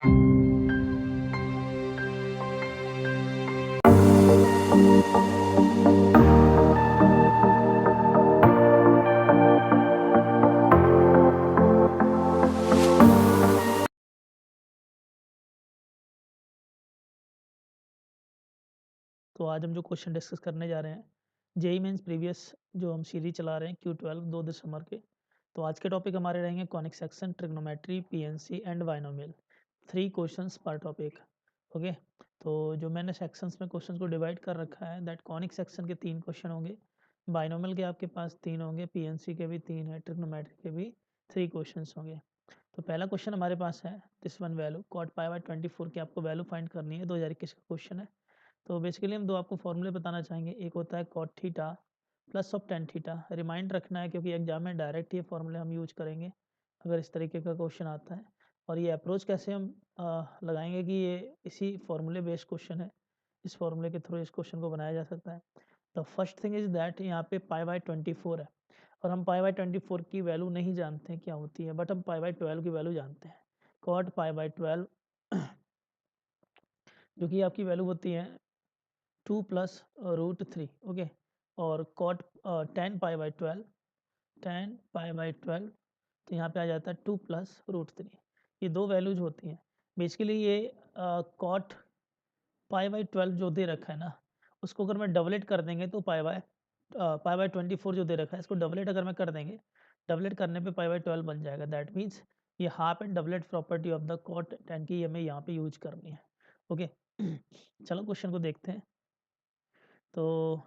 तो आज हम जो क्वेश्चन डिस्कस करने जा रहे हैं, जेईई मेंस प्रीवियस जो हम सीरीज चला रहे हैं Q12 2 दिसंबर के। तो आज के टॉपिक हमारे रहेंगे conic section, trigonometry, PNC and binomial. 3 questions पर टॉपिक। ओके, तो जो मैंने सेक्शंस में क्वेश्चंस को डिवाइड कर रखा है, दैट कॉनिक सेक्शन के 3 क्वेश्चन होंगे, बायनोमियल के आपके पास 3 होंगे, पीएनसी के भी 3 है, ट्रिग्नोमेट्री के भी 3 क्वेश्चंस होंगे। तो पहला क्वेश्चन हमारे पास है this one value cot pi by 24 की आपको वैल्यू फाइंड करनी है। 2021 का क्वेश्चन है। तो बेसिकली हम दो आपको फॉर्मूले बताना चाहेंगे। एक होता है cot theta plus of ten theta. Remind रखना है क्योंकि एग्जाम में डायरेक्ट ये फॉर्मूले हम यूज करेंगे अगर इस तरीके का क्वेश्चन आता है। और ये अप्रोच कैसे हम लगाएंगे कि ये इसी फॉर्मूले बेस्ड क्वेश्चन है, इस फॉर्मूले के थ्रू इस क्वेश्चन को बनाया जा सकता है। The first thing is that यहाँ पे पाई बाय 24 है और हम पाई बाय 24 की वैल्यू नहीं जानते हैं क्या होती है, बट हम पाई बाय 12 की वैल्यू जानते हैं। कॉट पाई बाय 12 जो कि आपकी वैल्यू होती है 2 प्लस रूट 3। ओके, और cot 10 pi by 12, 10 pi by 12, तो यहाँ पे आ जाता है 2 प्लस रूट 3। ये दो वैल्यूज होती हैं। बेसिकली ये कॉट पाई बाई 12 जो दे रखा है ना, उसको अगर मैं डबलेट कर देंगे तो पाई बाई 24 जो दे रखा है, इसको डबलेट अगर मैं कर देंगे, डबलेट करने पे पाई बाई 12 बन जाएगा। दैट मीन्स ये half and doublet property of the cot 10 की हमें यहाँ पे यूज करनी है। ओके, चलो क्वेश्चन को देखते हैं। तो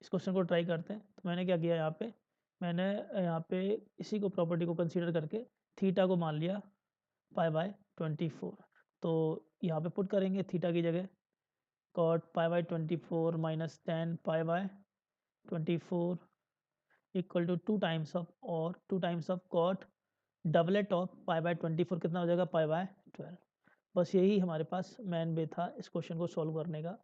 इस क्वेश्चन को ट्राई करते हैं। तो मैंने क्या किया यहाँ पे, मैंने यहाँ पे इसी को प्रॉपर्टी को कंसीडर करके थीटा को मान लिया पाई बाय 24। तो यहाँ पे पुट करेंगे थीटा की जगह cot pi by 24 minus 10 pi by 24 equal to 2 times of और 2 times of cot doublet of pi by 24 कितना हो जाएगा पाई बाय 12। बस यही हमारे पास मैन वे था इस क्वेश्चन को सॉल्व करने का।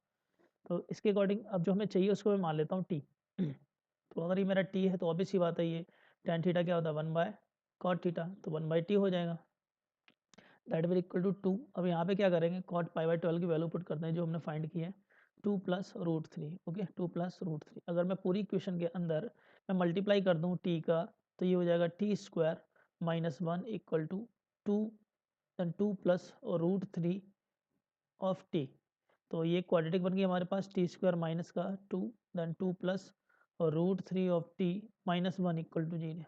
तो इसके अकॉर्डिंग अब जो हमें चाहिए उसको मैं मान लेता हूँ टी। तो अगर ये मेरा टी है तो ऑब्वियस सी बात है, ये टेन थीटा क्या होता है 1 बाय कॉट थीटा, तो 1 बाई टी हो जाएगा। That will equal to 2। अब यहाँ पे क्या करेंगे, कॉट पाई बाय 12 की वैल्यू पुट करते हैं जो हमने फाइंड की है 2 plus root 3। Okay, 2 plus root 3। अगर मैं पूरी इक्वेशन के अंदर मैं मल्टीप्लाई कर दूँ टी का, तो ये हो जाएगा t square minus 1 equal to 2 then 2 plus root 3 of t. तो ये क्वाड्रेटिक बन गई हमारे पास टी स्क्वायर माइनस का 2 देन 2 प्लस और root 3 of t minus 1 equal to 0।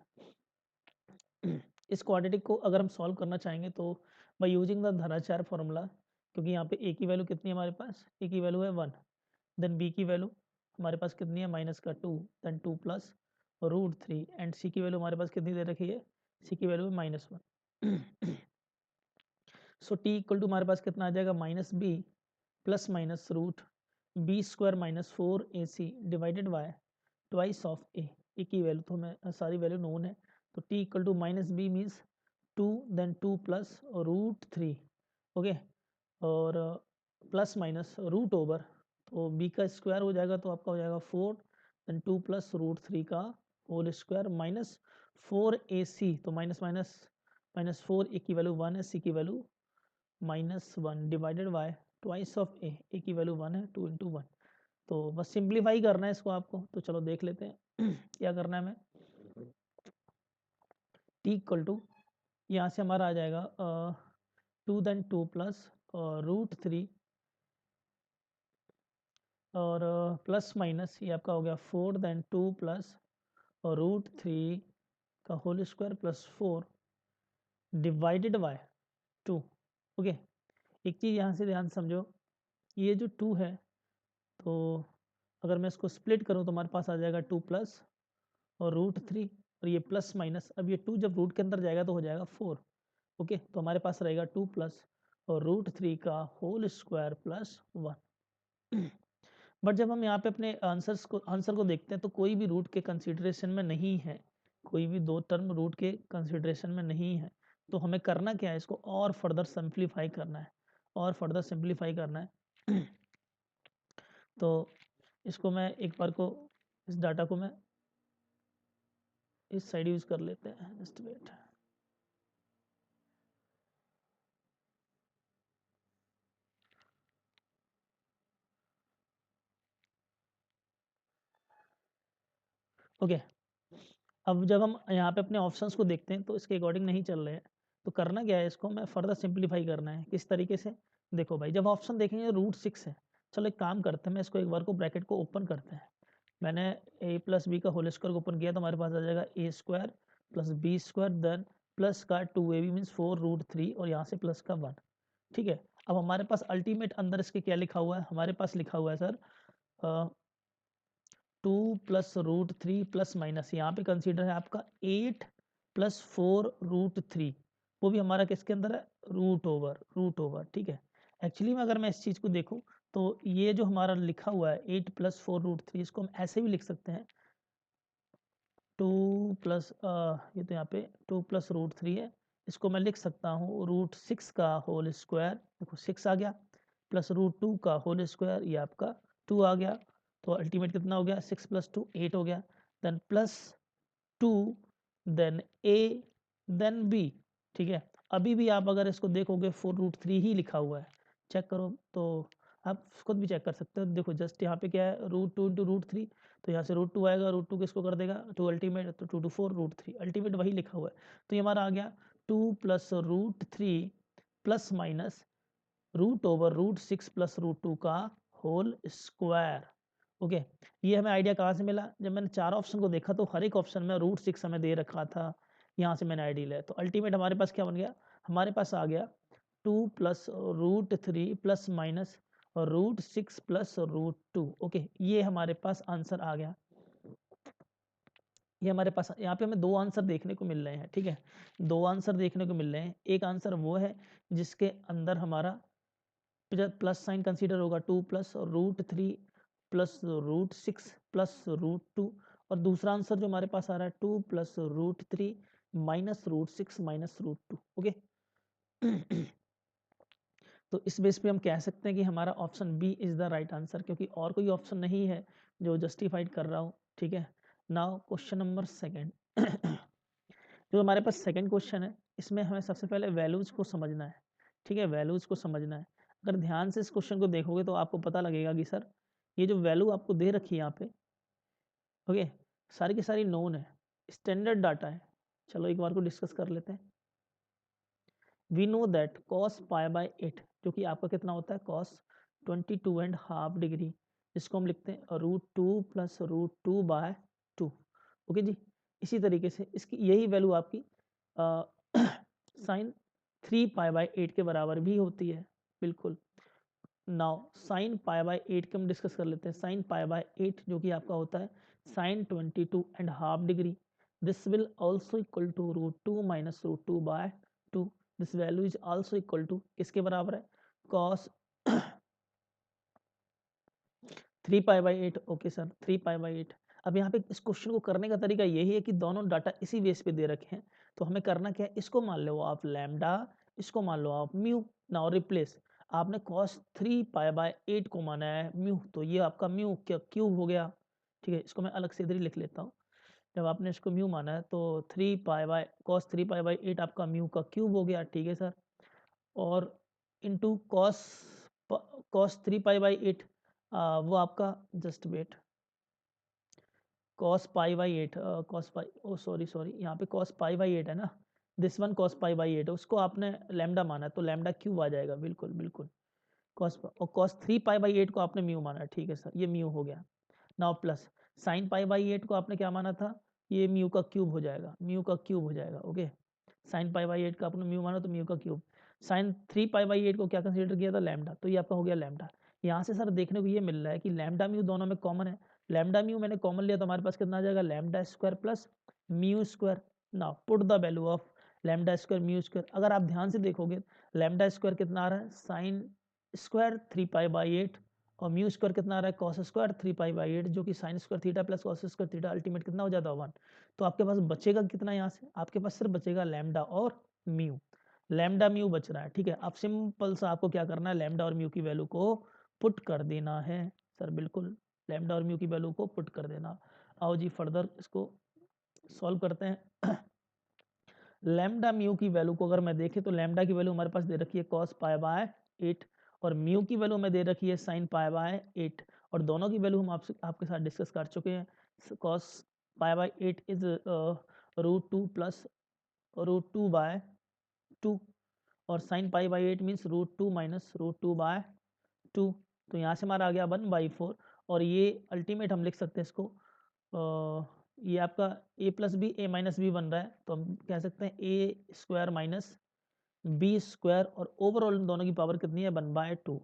इस क्वाड्रेटिक को अगर हम सॉल्व करना चाहेंगे तो बाय यूजिंग द धनाचार फॉर्मूला, क्योंकि यहाँ पे ए की वैल्यू कितनी है हमारे पास, ए की वैल्यू है 1, देन बी की वैल्यू हमारे पास कितनी है माइनस का 2 देन 2 प्लस रूट 3 एंड सी की वैल्यू हमारे पास कितनी दे रखी है, सी की वैल्यू है minus 1। So T equal to हमारे पास कितना आ जाएगा minus B plus minus root B square minus 4ac divided by twice of A. A की वैल्यू तो हमें सारी वैल्यू नोन है, तो T equal to minus B means 2 then 2 plus root 3। Okay, और प्लस माइनस रूट ओवर, तो B का square हो जाएगा तो आपका हो जाएगा 4 देन 2 प्लस रूट 3 का होल स्क्वायर माइनस 4ac, तो माइनस माइनस माइनस 4, ए की वैल्यू 1 है, सी की value minus 1 divided by twice of A की वैल्यू 1 है, 2 इंटू 1। तो बस सिंप्लीफाई करना है इसको आपको, तो चलो देख लेते हैं क्या करना है हमें। टी इक्वल टू यहाँ से हमारा आ जाएगा 2 देन 2 प्लस रूट 3 और प्लस माइनस ये आपका हो गया 4 देन 2 प्लस रूट 3 का whole square plus 4 divided by 2। Okay, एक चीज़ यहाँ से ध्यान समझो, ये जो 2 है, तो अगर मैं इसको स्प्लिट करूँ तो हमारे पास आ जाएगा 2 प्लस और रूट 3 और ये प्लस माइनस, अब ये 2 जब रूट के अंदर जाएगा तो हो जाएगा 4। ओके, तो हमारे पास रहेगा 2 प्लस और रूट 3 का होल स्क्वायर प्लस 1। बट जब हम यहाँ पे अपने आंसर को देखते हैं तो कोई भी रूट के कंसिडरेशन में नहीं है, कोई भी दो टर्म रूट के कंसिडरेशन में नहीं है। तो हमें करना क्या है, इसको और फर्दर सिंप्लीफाई करना है, और फर्दर सिंप्लीफाई करना है। तो इसको मैं एक बार को इस डाटा को मैं इस साइड यूज कर लेते हैं, जस्ट वेट। ओके, अब जब हम यहाँ पे अपने ऑप्शंस को देखते हैं तो इसके अकॉर्डिंग नहीं चल रहे हैं, तो करना क्या है, इसको मैं फर्दर सिंप्लीफाई करना है। किस तरीके से, देखो भाई, जब ऑप्शन देखेंगे √6 है, चलो एक काम करते हैं, मैं इसको एक बार को ब्रैकेट को ओपन करते हैं। मैंने a प्लस बी का होल स्क्वायर को ओपन किया तो हमारे पास आ जाएगा a square plus b square, then plus का 2ab मीन्स 4√3 और यहाँ से प्लस का 1। ठीक है, अब हमारे पास अल्टीमेट अंदर इसके क्या लिखा हुआ है, हमारे पास लिखा हुआ है सर 2 प्लस √3 प्लस माइनस, यहाँ पे कंसीडर है आपका 8 प्लस 4√3, वो भी हमारा किसके अंदर है, रूट ओवर। ठीक है, एक्चुअली में अगर मैं इस चीज़ को देखूँ तो ये जो हमारा लिखा हुआ है 8 प्लस 4√3, इसको हम ऐसे भी लिख सकते हैं 2 प्लस ये तो यहाँ पे 2 प्लस √3 है, इसको मैं लिख सकता हूँ √6 का होल स्क्वायर, देखो 6 आ गया, प्लस √2 का होल स्क्वायर, ये आपका 2 आ गया, तो अल्टीमेट कितना हो गया, 6 प्लस 2 8 हो गया, then plus 2, then a, then b। ठीक है, अभी भी आप अगर इसको देखोगे 4√3 ही लिखा हुआ है, चेक करो तो आप खुद भी चेक कर सकते हो। देखो जस्ट यहाँ पे क्या है, √2 इंटू √3, तो यहाँ से √2 आएगा, √2 किसको कर देगा, 2 अल्टीमेट, तो 2 to 4 √3 अल्टीमेट वही लिखा हुआ है, तो ये हमारा आ गया 2 प्लस √3 प्लस माइनस √6 प्लस √2 का होल स्क्वायर। ओके, ये हमें आइडिया कहाँ से मिला, जब मैंने चार ऑप्शन को देखा तो हर एक ऑप्शन में √6 हमें दे रखा था, यहाँ से मैंने आइडिया लिया, तो अल्टीमेट हमारे पास क्या बन गया, हमारे पास आ गया 2 plus √3 plus minus √6 plus √2। Okay, ये हमारे पास आंसर आ गया, ये हमारे पास यहाँ पे हमें दो आंसर देखने को मिल रहे हैं। ठीक है, दो आंसर देखने को मिल रहे हैं, एक आंसर वो है जिसके अंदर हमारा प्लस साइन कंसीडर होगा 2 प्लस √3 प्लस √6 प्लस √2, और दूसरा आंसर जो हमारे पास आ रहा है 2 प्लस √3 माइनस √6 माइनस √2। ओके, तो इस बेस पे हम कह सकते हैं कि हमारा option b is the right answer, क्योंकि और कोई ऑप्शन नहीं है जो जस्टिफाइड कर रहा हो। ठीक है, नाउ क्वेश्चन नंबर सेकेंड। जो हमारे पास सेकेंड क्वेश्चन है, इसमें हमें सबसे पहले वैल्यूज को समझना है। ठीक है, वैल्यूज को समझना है, अगर ध्यान से इस क्वेश्चन को देखोगे तो आपको पता लगेगा कि सर ये जो वैल्यू आपको दे रखी है यहाँ पे, ओके, सारी की सारी नोन है, स्टैंडर्ड डाटा है। चलो एक बार को डिस्कस कर लेते हैं। वी नो दैट cos π/8, जो कि आपका कितना होता है, cos 22.5 डिग्री, इसको हम लिखते हैं √2 प्लस √2/2। ओके जी, इसी तरीके से इसकी यही वैल्यू आपकी साइन 3π/8 के बराबर भी होती है, बिल्कुल। नाउ साइन π/8 के हम डिस्कस कर लेते हैं। साइन π/8 जो कि आपका होता है sine 22.5 degree, this will also equal to √2 minus √2/2। This value is also equal to किसके बराबर है, cos 3π/8। Okay sir, 3π/8। अब यहाँ पे इस क्वेश्चन को करने का तरीका यही है कि दोनों डाटा इसी बेस पे दे रखे हैं, तो हमें करना क्या है, इसको मान लो आप लैम्डा, इसको मान लो आप म्यू। नाउ रिप्लेस, आपने cos 3π/8 को माना है म्यू, तो ये आपका म्यू क्या क्यूब हो गया। ठीक है, इसको मैं अलग से इधर ही लिख लेता हूँ। जब आपने इसको म्यू माना है तो cos 3π/8 आपका म्यू का क्यूब हो गया। ठीक है सर, और इंटू cos 3π/8, वो आपका, जस्ट वेट, cos π/8, cos पाई, ओ सॉरी सॉरी, यहाँ पे cos π/8 है ना, दिस वन cos π/8 है, उसको आपने लैम्डा माना तो लैम्डा क्यूब आ जाएगा, बिल्कुल बिल्कुल। और cos 3π/8 को आपने म्यू माना, ठीक है सर, ये म्यू हो गया। नाउ प्लस साइन π/8 को आपने क्या माना था, ये म्यू का क्यूब हो जाएगा, म्यू का क्यूब हो जाएगा। ओके, साइन π/8 का आपने म्यू माना तो म्यू का क्यूब। साइन 3π/8 को क्या कंसीडर किया था, लैम्डा, तो ये आपका हो गया लैम्डा। यहाँ से सर देखने को ये मिल रहा है कि लैम्डा म्यू दोनों में कॉमन है, लैम्डा म्यू मैंने कॉमन लिया तो हमारे पास कितना आ जाएगा, lambda square plus mu square. Now put the value of lambda square mu square, अगर आप ध्यान से देखोगे लैम्डा स्क्वायर कितना आ रहा है, साइन स्क्वायर 3π/8, और म्यू स्क्वायर कितना आ रहा है, कॉस स्क्वायर 3π/8, जो कि sine square theta plus cos square theta, ultimate कितना हो जाता है 1। तो आपके पास बचेगा कितना, यहाँ से आपके पास सिर्फ बचेगा लैम्डा और म्यू, लैम्डा म्यू बच रहा है। ठीक है, अब सिंपल सा आपको क्या करना है, लैम्डा और म्यू की वैल्यू को पुट कर देना है सर, बिल्कुल लैम्डा और म्यू की वैल्यू को पुट कर देना। आओ जी फर्दर इसको सॉल्व करते हैं। लैम्डा म्यू की वैल्यू को अगर मैं देखें तो लैम्डा की वैल्यू हमारे पास दे रखी है cos π/8, और म्यू की वैल्यू में दे रखी है sin π/8, और दोनों की वैल्यू हम आपके साथ डिस्कस कर चुके हैं। cos pi by 8 is √2 plus √2 by 2, और sine pi by 8 means √2 minus √2 by 2। तो यहाँ से हमारा आ गया 1/4, और ये अल्टीमेट हम लिख सकते हैं इसको, ये आपका a plus b a minus b बन रहा है, तो हम कह सकते हैं a square minus b square, और ओवरऑल इन दोनों की पावर कितनी है 1/2।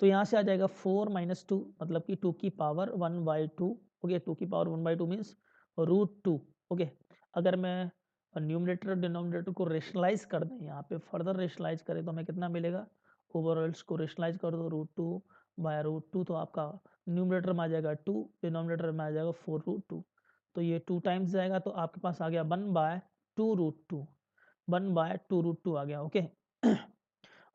तो यहाँ से आ जाएगा 4 माइनस 2, मतलब कि 2 की पावर 1/2। ओके, 2 की पावर 1/2 मीन्स √2। ओके, अगर मैं न्यूमरेटर और डिनोमिनेटर को रेशनलाइज कर दें, यहाँ पे फर्दर रेशनलाइज करें तो हमें कितना मिलेगा, ओवरऑल्स को रेशनलाइज कर दो √2/√2, तो आपका न्यूमरेटर में आ जाएगा 2, डिनोमिनेटर में आ जाएगा 4√2। तो ये 2 टाइम्स जाएगा, तो आपके पास आ गया 1/2√2, 1/2√2 आ गया। ओके,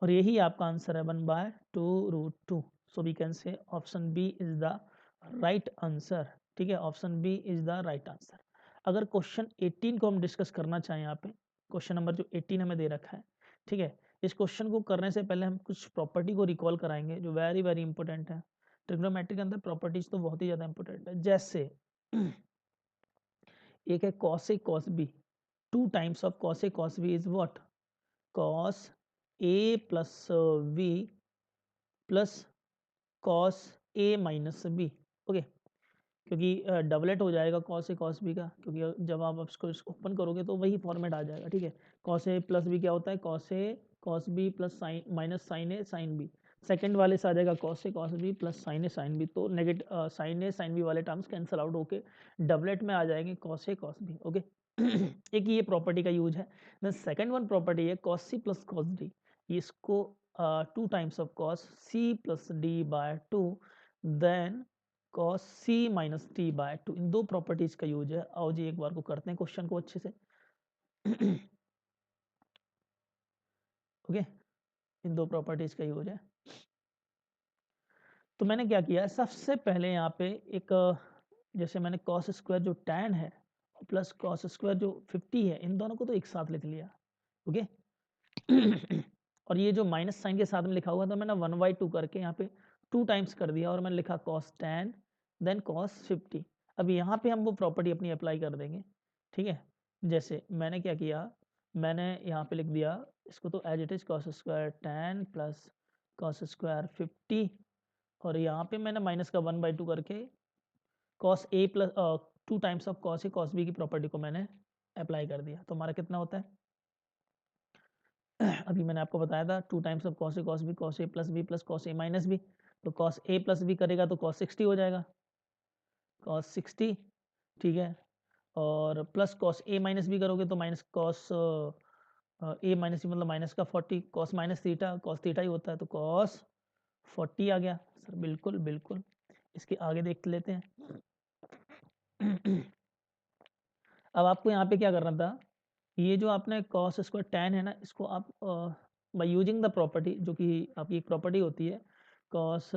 और यही आपका आंसर है 1/2√2। So we can say option b is the right answer. ठीक है, option b is the right answer. अगर क्वेश्चन 18 को हम डिस्कस करना चाहें, यहाँ पे क्वेश्चन नंबर जो 18 हमें दे रखा है, ठीक है, इस क्वेश्चन को करने से पहले हम कुछ प्रॉपर्टी को रिकॉल कराएंगे जो वेरी वेरी इंपॉर्टेंट है। ट्रिग्नोमेट्री के अंदर प्रॉपर्टीज तो बहुत ही ज़्यादा इंपॉर्टेंट है। जैसे एक है cos a cos b, 2 times of cos a cos b is what, cos a plus b plus cos a minus b. Okay, क्योंकि डबलेट हो जाएगा कॉस ए कॉस बी का, क्योंकि जब आप इसको ओपन करोगे तो वही फॉर्मेट आ जाएगा। ठीक है, कॉस ए प्लस बी क्या होता है, cos a cos b plus sine minus sine a sine b. Second वाले से आ जाएगा cos a cos b plus sine a sine b, तो negative sine a sine b वाले टर्म्स कैंसल आउट होके डबलेट में आ जाएंगे cos a cos b. Okay, एक ये प्रॉपर्टी का यूज है। देन सेकेंड वन प्रॉपर्टी है cos c plus cos d, इसको 2 times of cos c plus d by 2 then cos c minus t by 2, इन दो प्रॉपर्टीज का यूज है। आओ जी एक बार को करते हैं क्वेश्चन को अच्छे से। ओके, इन दो प्रॉपर्टीज का यूज है। तो मैंने क्या किया, सबसे पहले यहाँ पे एक जैसे मैंने cos स्क्वायर जो tan है प्लस cos स्क्वायर जो 50 है, इन दोनों को तो एक साथ लिख लिया। ओके, और ये जो माइनस साइन के साथ में लिखा हुआ था मैंने 1/2 करके यहाँ पे 2 टाइम्स कर दिया, और मैंने लिखा cos tan देन cos 50। अब यहाँ पे हम वो प्रॉपर्टी अपनी अप्लाई कर देंगे। ठीक है, जैसे मैंने क्या किया, मैंने यहाँ पे लिख दिया इसको तो as it is cos square tan plus cos square 50, और यहाँ पे मैंने माइनस का 1/2 करके cos a plus 2 times of cos a cos b की प्रॉपर्टी को मैंने अप्लाई कर दिया। तो हमारा कितना होता है, अभी मैंने आपको बताया था 2 times of cos a cos b cos a plus b plus cos a minus b, तो cos a प्लस b करेगा तो cos 60 हो जाएगा, cos 60। ठीक है, और plus cos a minus b करोगे तो minus cos a minus b मतलब माइनस का 40, cos minus theta cos theta ही होता है, तो cos 40 आ गया सर। बिल्कुल बिल्कुल, इसके आगे देख लेते हैं। अब आपको यहाँ पे क्या करना था, ये जो आपने cos स्क्वायर tan है ना, इसको आप बाय यूजिंग द प्रॉपर्टी, जो कि आपकी एक प्रॉपर्टी होती है cos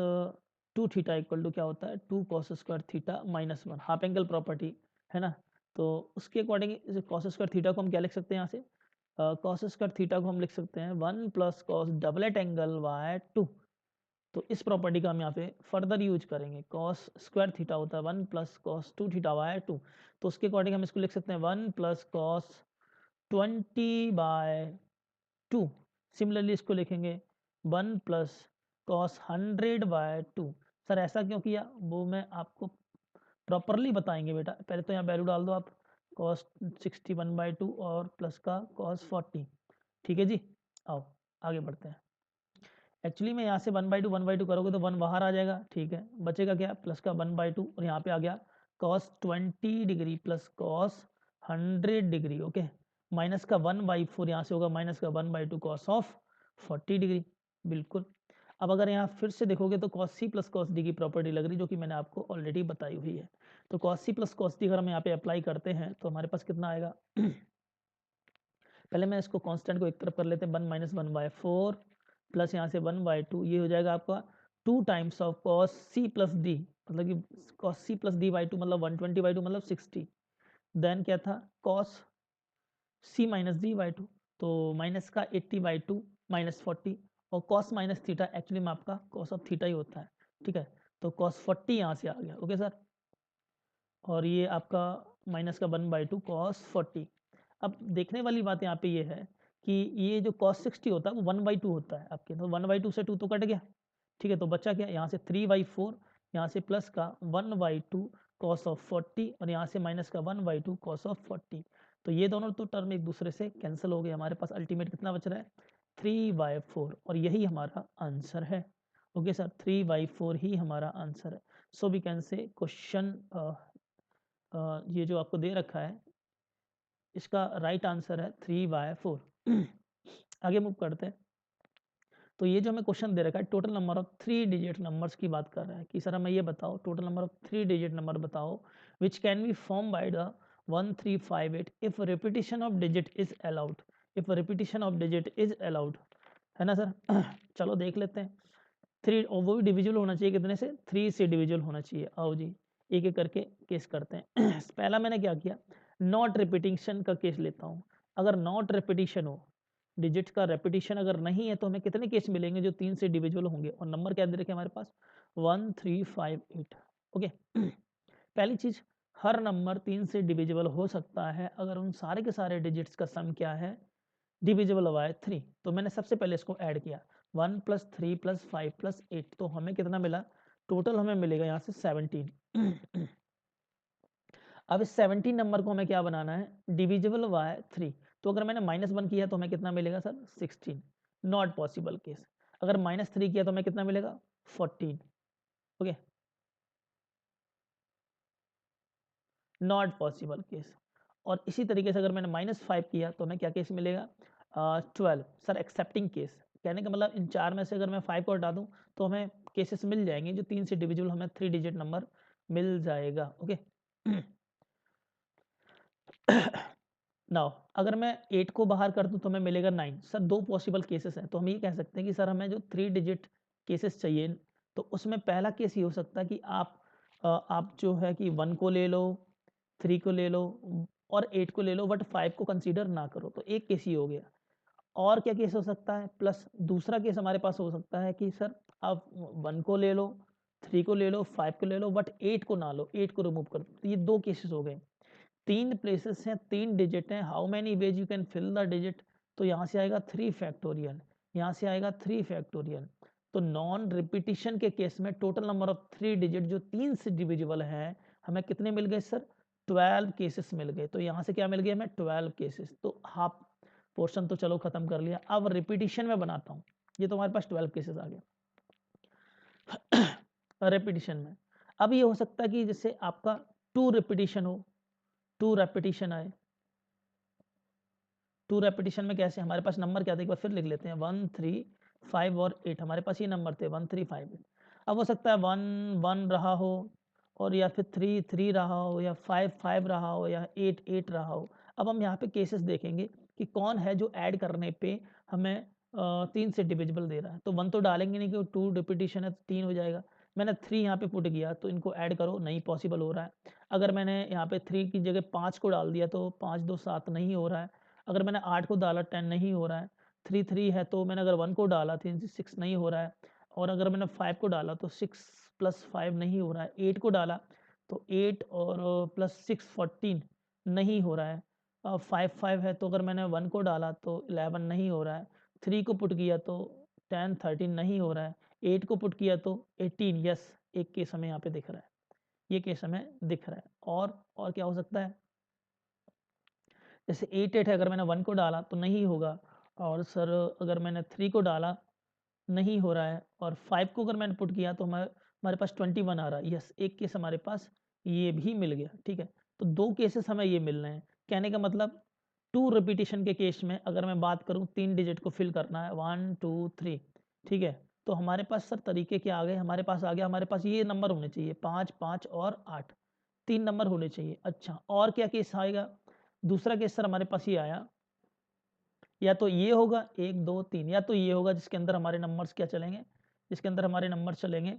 2 थीटा इक्वल टू क्या होता है 2 cos square theta minus 1, half angle property है ना। तो उसके अकॉर्डिंग cos स्क्वायर थीटा को हम क्या लिख सकते हैं, यहाँ से cos स्क्वायर थीटा को हम लिख सकते हैं 1 plus cos doublet angle by 2। तो इस प्रॉपर्टी का हम यहाँ पे फर्दर यूज करेंगे, cos स्क्वायर थीटा होता है 1 प्लस cos 2 थीटा बाय 2, तो उसके अकॉर्डिंग हम इसको लिख सकते हैं 1 प्लस cos 20/2। सिमिलरली इसको लिखेंगे 1 प्लस cos 100/2। सर ऐसा क्यों किया, वो मैं आपको प्रॉपरली बताएंगे बेटा, पहले तो यहाँ वैल्यू डाल दो आप, cos 61/2 और प्लस का cos 40। ठीक है जी, आओ आगे बढ़ते हैं। एक्चुअली में यहाँ से 1/2 करोगे तो 1 बाहर आ जाएगा। ठीक है, बचेगा क्या, प्लस का 1/2, और यहाँ पे आ गया cos 20 degree plus cos 100 degree. Okay, minus का 1/4 यहाँ से होगा माइनस का 1/2 cos ऑफ 40 डिग्री। बिल्कुल, अब अगर यहाँ फिर से देखोगे तो cos c plus cos d की प्रॉपर्टी लग रही, जो कि मैंने आपको ऑलरेडी बताई हुई है। तो cos c plus cos d अगर हम यहाँ पे अप्लाई करते हैं तो हमारे पास कितना आएगा, पहले मैं इसको कांस्टेंट को एक तरफ कर लेते हैं, 1 माइनस 1/4 प्लस यहाँ से 1/2, ये हो जाएगा आपका 2 times of cos c plus D, मतलब कि cos c प्लस d/2 मतलब 120/2 मतलब 60। देन क्या था cos c माइनस d/2, तो माइनस का 80/2 माइनस 40, और cos माइनस थीटा एक्चुअली में आपका cos ऑफ थीटा ही होता है। ठीक है, तो cos 40 यहाँ से आ गया। ओके सर, और ये आपका माइनस का 1/2 cos 40। अब देखने वाली बात यहाँ पे ये है कि ये जो cos 60 होता है वो 1/2 होता है आपके, तो 1/2 से 2 तो कट गया, ठीक है। तो बचा क्या, यहाँ से 3/4, यहाँ से प्लस का 1/2 cos ऑफ 40 और यहाँ से माइनस का 1/2 cos ऑफ 40। तो ये दोनों तो टर्म एक दूसरे से कैंसिल हो गए, हमारे पास अल्टीमेट कितना बच रहा है 3/4, और यही हमारा आंसर है। ओके सर, 3/4 ही हमारा आंसर है। So we can say question ये जो आपको दे रखा है इसका राइट आंसर है 3/4। आगे मूव करते हैं। तो ये जो हमें क्वेश्चन दे रखा है total number of 3 digit numbers की बात कर रहा है कि सर हमें ये बताओ total number of 3 digit number बताओ which can be form by the 1358 if repetition of digit is allowed, if repetition of digit is allowed, है ना सर। चलो देख लेते हैं। 3 और वो भी डिविजिबल होना चाहिए, कितने से 3 से डिविजिबल होना चाहिए। आओ जी एक एक करके केस करते हैं। पहला मैंने क्या किया, नॉट रिपीटिशन का केस लेता हूँ। अगर नॉट रिपीटिशन हो, डिजिट का रेपिटेशन अगर नहीं है, तो हमें कितने केस मिलेंगे जो 3 से डिविजिबल होंगे, और नंबर क्या दे रखे हमारे पास 1358। ओके, पहली चीज हर नंबर 3 से डिविजिबल हो सकता है अगर उन सारे के सारे डिजिट्स का सम क्या है डिविजिबल बाय 3। तो मैंने सबसे पहले इसको ऐड किया 1 + 3 + 5 + 8, तो हमें कितना मिला, टोटल हमें मिलेगा यहाँ से 17। अब इस 17 नंबर को हमें क्या बनाना है डिविजिबल बाय 3। तो अगर मैंने -1 किया तो हमें कितना मिलेगा सर 16, नॉट पॉसिबल केस। अगर -3 किया तो हमें कितना मिलेगा 14। Okay, not possible case. और इसी तरीके से अगर मैंने -5 किया तो हमें क्या केस मिलेगा 12। सर एक्सेप्टिंग केस, कहने का मतलब इन चार में से अगर मैं 5 को हटा दूं तो हमें केसेस मिल जाएंगे जो 3 से डिविजिबल, हमें 3 डिजिट नंबर मिल जाएगा। ओके, नाउ अगर मैं 8 को बाहर कर दूं तो हमें मिलेगा 9। सर दो पॉसिबल केसेस हैं, तो हम ये कह सकते हैं कि सर हमें जो 3 डिजिट केसेस चाहिए, तो उसमें पहला केस ये हो सकता है कि आप जो है कि 1 को ले लो, 3 को ले लो और 8 को ले लो, बट 5 को कंसीडर ना करो, तो एक केस ही हो गया। और क्या केस हो सकता है, प्लस दूसरा केस हमारे पास हो सकता है कि सर आप 1 को ले लो, 3 को ले लो, 5 को ले लो, बट 8 को ना लो, 8 को रिमूव कर दो। तो ये दो केसेस हो गए। 3 प्लेसेस हैं, 3 डिजिट हैं, how many ways you can fill the digit. तो यहाँ से आएगा 3 फैक्टोरियल, यहाँ से आएगा 3 फैक्टोरियल। तो नॉन रिपीटिशन के केस में टोटल नंबर ऑफ 3 डिजिट जो 3 से डिविजिबल है, हमें कितने मिल गए सर 12 केसेस मिल गए। तो यहाँ से क्या मिल गया हमें 12 केसेस। तो हाफ पोर्शन तो चलो खत्म कर लिया। अब रिपीटिशन में बनाता हूँ, ये तो हमारे पास 12 केसेस आ गया रिपीटिशन में। अब ये हो सकता है कि जैसे आपका 2 रिपीटिशन हो, 2 रेपिटिशन आए। 2 रेपिटिशन में कैसे, हमारे पास नंबर क्या थे एक बार फिर लिख लेते हैं 1 3 5 और 8, हमारे पास ये नंबर थे 1 3 5 8। अब हो सकता है 1 1 रहा हो, और या फिर 3 3 रहा हो, या 5 5 रहा हो, या 8 8 रहा हो। अब हम यहाँ पे केसेस देखेंगे कि कौन है जो ऐड करने पे हमें 3 से डिविजिबल दे रहा है। तो 1 तो डालेंगे नहीं क्योंकि 2 रिपीटिशन है तो 3 हो जाएगा। मैंने 3 यहाँ पे पुट किया तो इनको ऐड करो, नहीं पॉसिबल हो रहा है। अगर मैंने यहाँ पे 3 की जगह 5 को डाल दिया तो 5 2 7 नहीं हो रहा है। अगर मैंने 8 को डाला 10 नहीं हो रहा है। 3 3 है, तो मैंने अगर 1 को डाला 3 से 6 नहीं हो रहा है। और अगर मैंने 5 को डाला तो 6 + 5 नहीं हो रहा है। 8 को डाला तो 8 और +6 14 नहीं हो रहा है। 5 5 है, तो अगर मैंने 1 को डाला तो 11 नहीं हो रहा है। 3 को पुट किया तो 10 13 नहीं हो रहा है। 8 को पुट किया तो 18, यस एक केस हमें यहाँ पे दिख रहा है, ये केस हमें दिख रहा है। और क्या हो सकता है, जैसे 8 8 है, अगर मैंने 1 को डाला तो नहीं होगा। और सर अगर मैंने 3 को डाला नहीं हो रहा है, और 5 को अगर मैंने पुट किया तो हमारे पास 21 आ रहा है। यस एक केस हमारे पास ये भी मिल गया, ठीक है। तो दो केसेस हमें ये मिल रहे हैं। कहने का मतलब 2 रिपीटिशन के केस में अगर मैं बात करूं 3 डिजिट को फिल करना है 1 2 3, ठीक है। तो हमारे पास सर तरीके क्या आ गए, हमारे पास आ गया, हमारे पास ये नंबर होने चाहिए 5 5 और 8, 3 नंबर होने चाहिए। अच्छा और क्या केस आएगा, दूसरा केस सर हमारे पास ये आया, या तो ये होगा 1 2 3, या तो ये होगा जिसके अंदर हमारे नंबर्स क्या चलेंगे, जिसके अंदर हमारे नंबर चलेंगे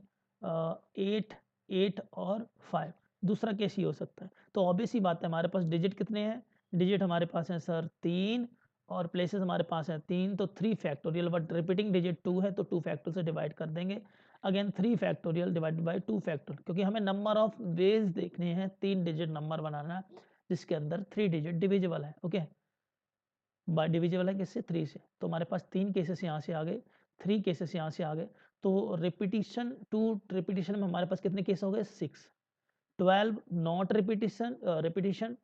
8 8 और 5। दूसरा केस ये हो सकता है। तो ऑब्वियस ही बात है, हमारे पास डिजिट कितने हैं, डिजिट हमारे पास हैं सर 3, और प्लेसेस हमारे पास हैं 3, तो 3 फैक्टोरियल, बट रिपीटिंग डिजिट 2 है तो 2 फैक्टोरियल से डिवाइड कर देंगे। Again 3 factorial divided by 2 factorial, क्योंकि हमें नंबर ऑफ वेज देखने हैं, 3 डिजिट नंबर बनाना है जिसके अंदर 3 डिजिट डिविजिबल है। ओके, बाय डिविजिबल है किससे? 3 से। तो हमारे पास 3 केसेस यहाँ से आ गए, 3 केसेस यहाँ से आ गए। तो रिपीटिशन, 2 रिपीटिशन में हमारे पास कितने केस हो गए? 6। 12 नॉट रिपीटिशन, रिपीटिशन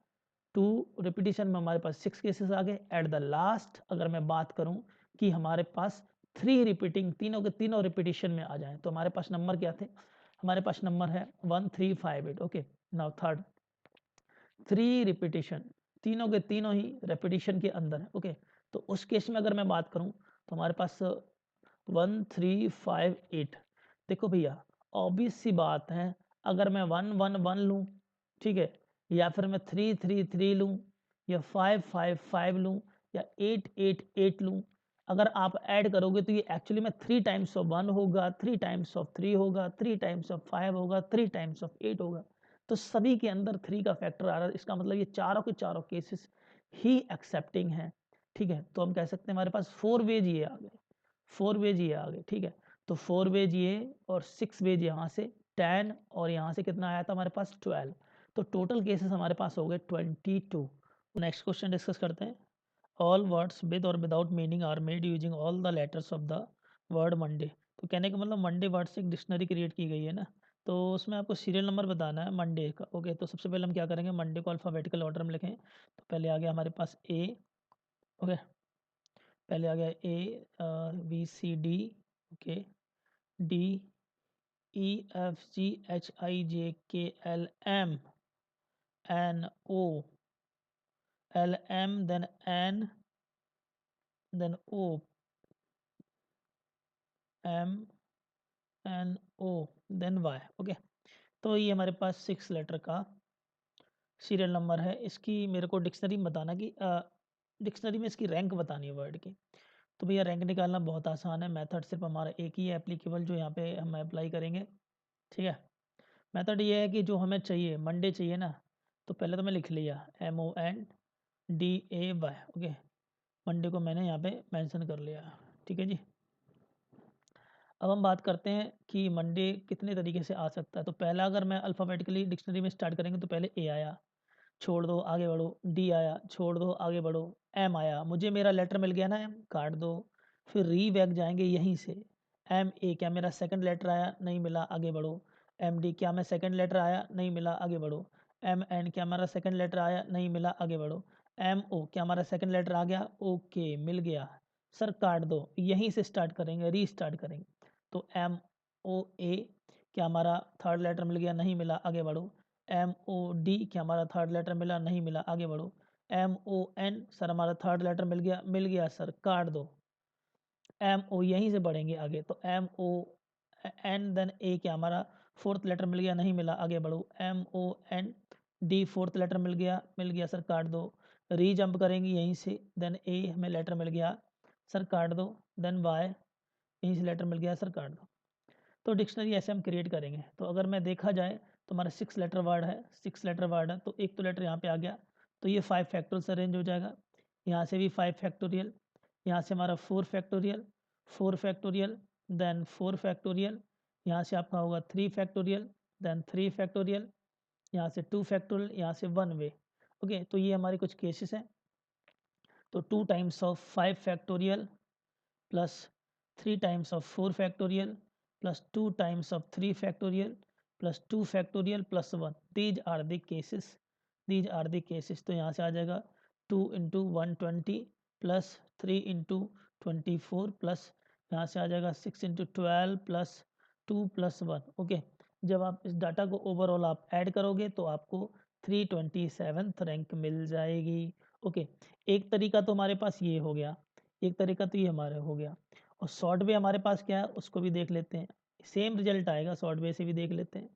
2 रिपीटिशन में हमारे पास 6 केसेस आ गए। एट द लास्ट अगर मैं बात करूं कि हमारे पास 3 रिपीटिंग, तीनों के तीनों रिपीटिशन में आ जाएं, तो हमारे पास नंबर क्या थे? हमारे पास नंबर है 1358। ओके, नाउ थर्ड 3 रिपीटिशन, तीनों के तीनों ही रिपीटिशन के अंदर है। ओके, तो उस केस में अगर मैं बात करूं तो हमारे पास 1358। देखो भैया, ऑब्वियस सी बात है, अगर मैं 111 लूँ, ठीक है, या फिर मैं 333 लूँ, या 555 लूँ, या 888 लूँ, अगर आप ऐड करोगे तो ये एक्चुअली में 3 टाइम्स ऑफ 1 होगा, 3 टाइम्स ऑफ 3 होगा, 3 टाइम्स ऑफ 5 होगा, 3 टाइम्स ऑफ 8 होगा। तो सभी के अंदर 3 का फैक्टर आ रहा है। इसका मतलब ये चारों के चारों केसेस ही एक्सेप्टिंग हैं। ठीक है, तो हम कह सकते हैं हमारे पास 4 वेज ये आ गए, 4 वेज ये आ गए। ठीक है, तो 4 वेज ये और 6 वेज यहाँ से 10, और यहाँ से कितना आया था हमारे पास? 12। तो टोटल केसेस हमारे पास हो गए 22। नेक्स्ट क्वेश्चन डिस्कस करते हैं। ऑल वर्ड्स विद और without meaning are made using all the letters of the word Monday. तो कहने का मतलब मंडे वर्ड से एक डिक्शनरी क्रिएट की गई है ना, तो उसमें आपको सीरियल नंबर बताना है मंडे का। ओके, तो सबसे पहले हम क्या करेंगे? मंडे को अल्फ़ाबेटिकल ऑर्डर में लिखें। तो पहले आ गया हमारे पास ए। ओके, पहले आ गया A, B C D, okay, D E F G H I J K L M N O, L M then N, then O, M N O, then Y. Okay, तो ये हमारे पास 6 लेटर का serial number है। इसकी मेरे को dictionary में बताना कि डिक्शनरी में इसकी रैंक बतानी है वर्ड की। तो भैया रैंक निकालना बहुत आसान है, मेथड सिर्फ हमारा एक ही है एप्लीकेबल जो यहाँ पे हम अप्लाई करेंगे। ठीक है, मेथड ये है कि जो हमें चाहिए, मंडे चाहिए ना, तो पहले तो मैं लिख लिया MONDAY। ओके, मंडे को मैंने यहाँ पे मेंशन कर लिया। ठीक है जी, अब हम बात करते हैं कि मंडे कितने तरीके से आ सकता है। तो पहला, अगर मैं अल्फ़ाबेटिकली डिक्शनरी में स्टार्ट करेंगे तो पहले ए आया, छोड़ दो आगे बढ़ो, डी आया, छोड़ दो आगे बढ़ो, एम आया, मुझे मेरा लेटर मिल गया ना, एम काट दो, फिर री बैक जाएंगे यहीं से। एम ए, क्या मेरा सेकंड लेटर आया? नहीं मिला, आगे बढ़ो। एम डी, क्या मैं सेकंड लेटर आया? नहीं मिला, आगे बढ़ो। एम एन, क्या हमारा सेकंड लेटर आया? नहीं मिला, आगे बढ़ो। एम ओ, क्या हमारा सेकंड लेटर आ गया? ओके, मिल गया, सर काट दो, यहीं से स्टार्ट करेंगे, री स्टार्ट करेंगे। तो एम ओ ए, क्या हमारा थर्ड लेटर मिल गया? नहीं मिला, आगे बढ़ो। एम ओ डी, क्या हमारा थर्ड लेटर मिला? नहीं मिला, आगे बढ़ो। एम ओ एन, सर हमारा थर्ड लेटर मिल गया? मिल गया सर, काट दो। एम ओ, यहीं से बढ़ेंगे आगे, तो एम ओ एन, देन ए, क्या हमारा फोर्थ लेटर मिल गया? नहीं मिला, आगे बढ़ो। M O N D, fourth letter मिल गया? मिल गया सर, काट दो। री जंप करेंगे यहीं से, देन ए हमें लेटर मिल गया, सर काट दो। देन वाई, यहीं से लेटर मिल गया, सर काट दो। तो डिक्शनरी ऐसे हम क्रिएट करेंगे। तो अगर मैं देखा जाए तो हमारा 6 लेटर वर्ड है, 6 लेटर वर्ड है, तो एक तो लेटर यहाँ पे आ गया, तो ये 5 फैक्टोरियल से अरेंज हो जाएगा। यहाँ से भी 5 फैक्टोरियल, यहाँ से हमारा 4 फैक्टोरियल, 4 फैक्टोरियल, देन 4 फैक्टोरियल, यहाँ से आपका होगा 3 फैक्टोरियल, देन 3 फैक्टोरियल, यहाँ से 2 फैक्टोरियल, यहाँ से 1 वे। ओके, तो ये हमारे कुछ केसेस हैं। तो 2 times of 5 factorial plus 3 times of 4 factorial plus 2 times of 3 factorial plus 2 factorial plus 1. These are the cases. These are the cases. तो यहाँ से आ जाएगा 2 into 120 plus 3 into 24 plus यहाँ से आ जाएगा 6 into 12 plus 2 plus 1. ओके, जब आप इस डाटा को ओवरऑल आप ऐड करोगे तो आपको 327th रैंक मिल जाएगी। ओके, एक तरीका तो हमारे पास ये हो गया, एक तरीका तो ये हमारा हो गया, और शॉर्ट वे हमारे पास क्या है उसको भी देख लेते हैं। सेम रिजल्ट आएगा, शॉर्ट वे से भी देख लेते हैं।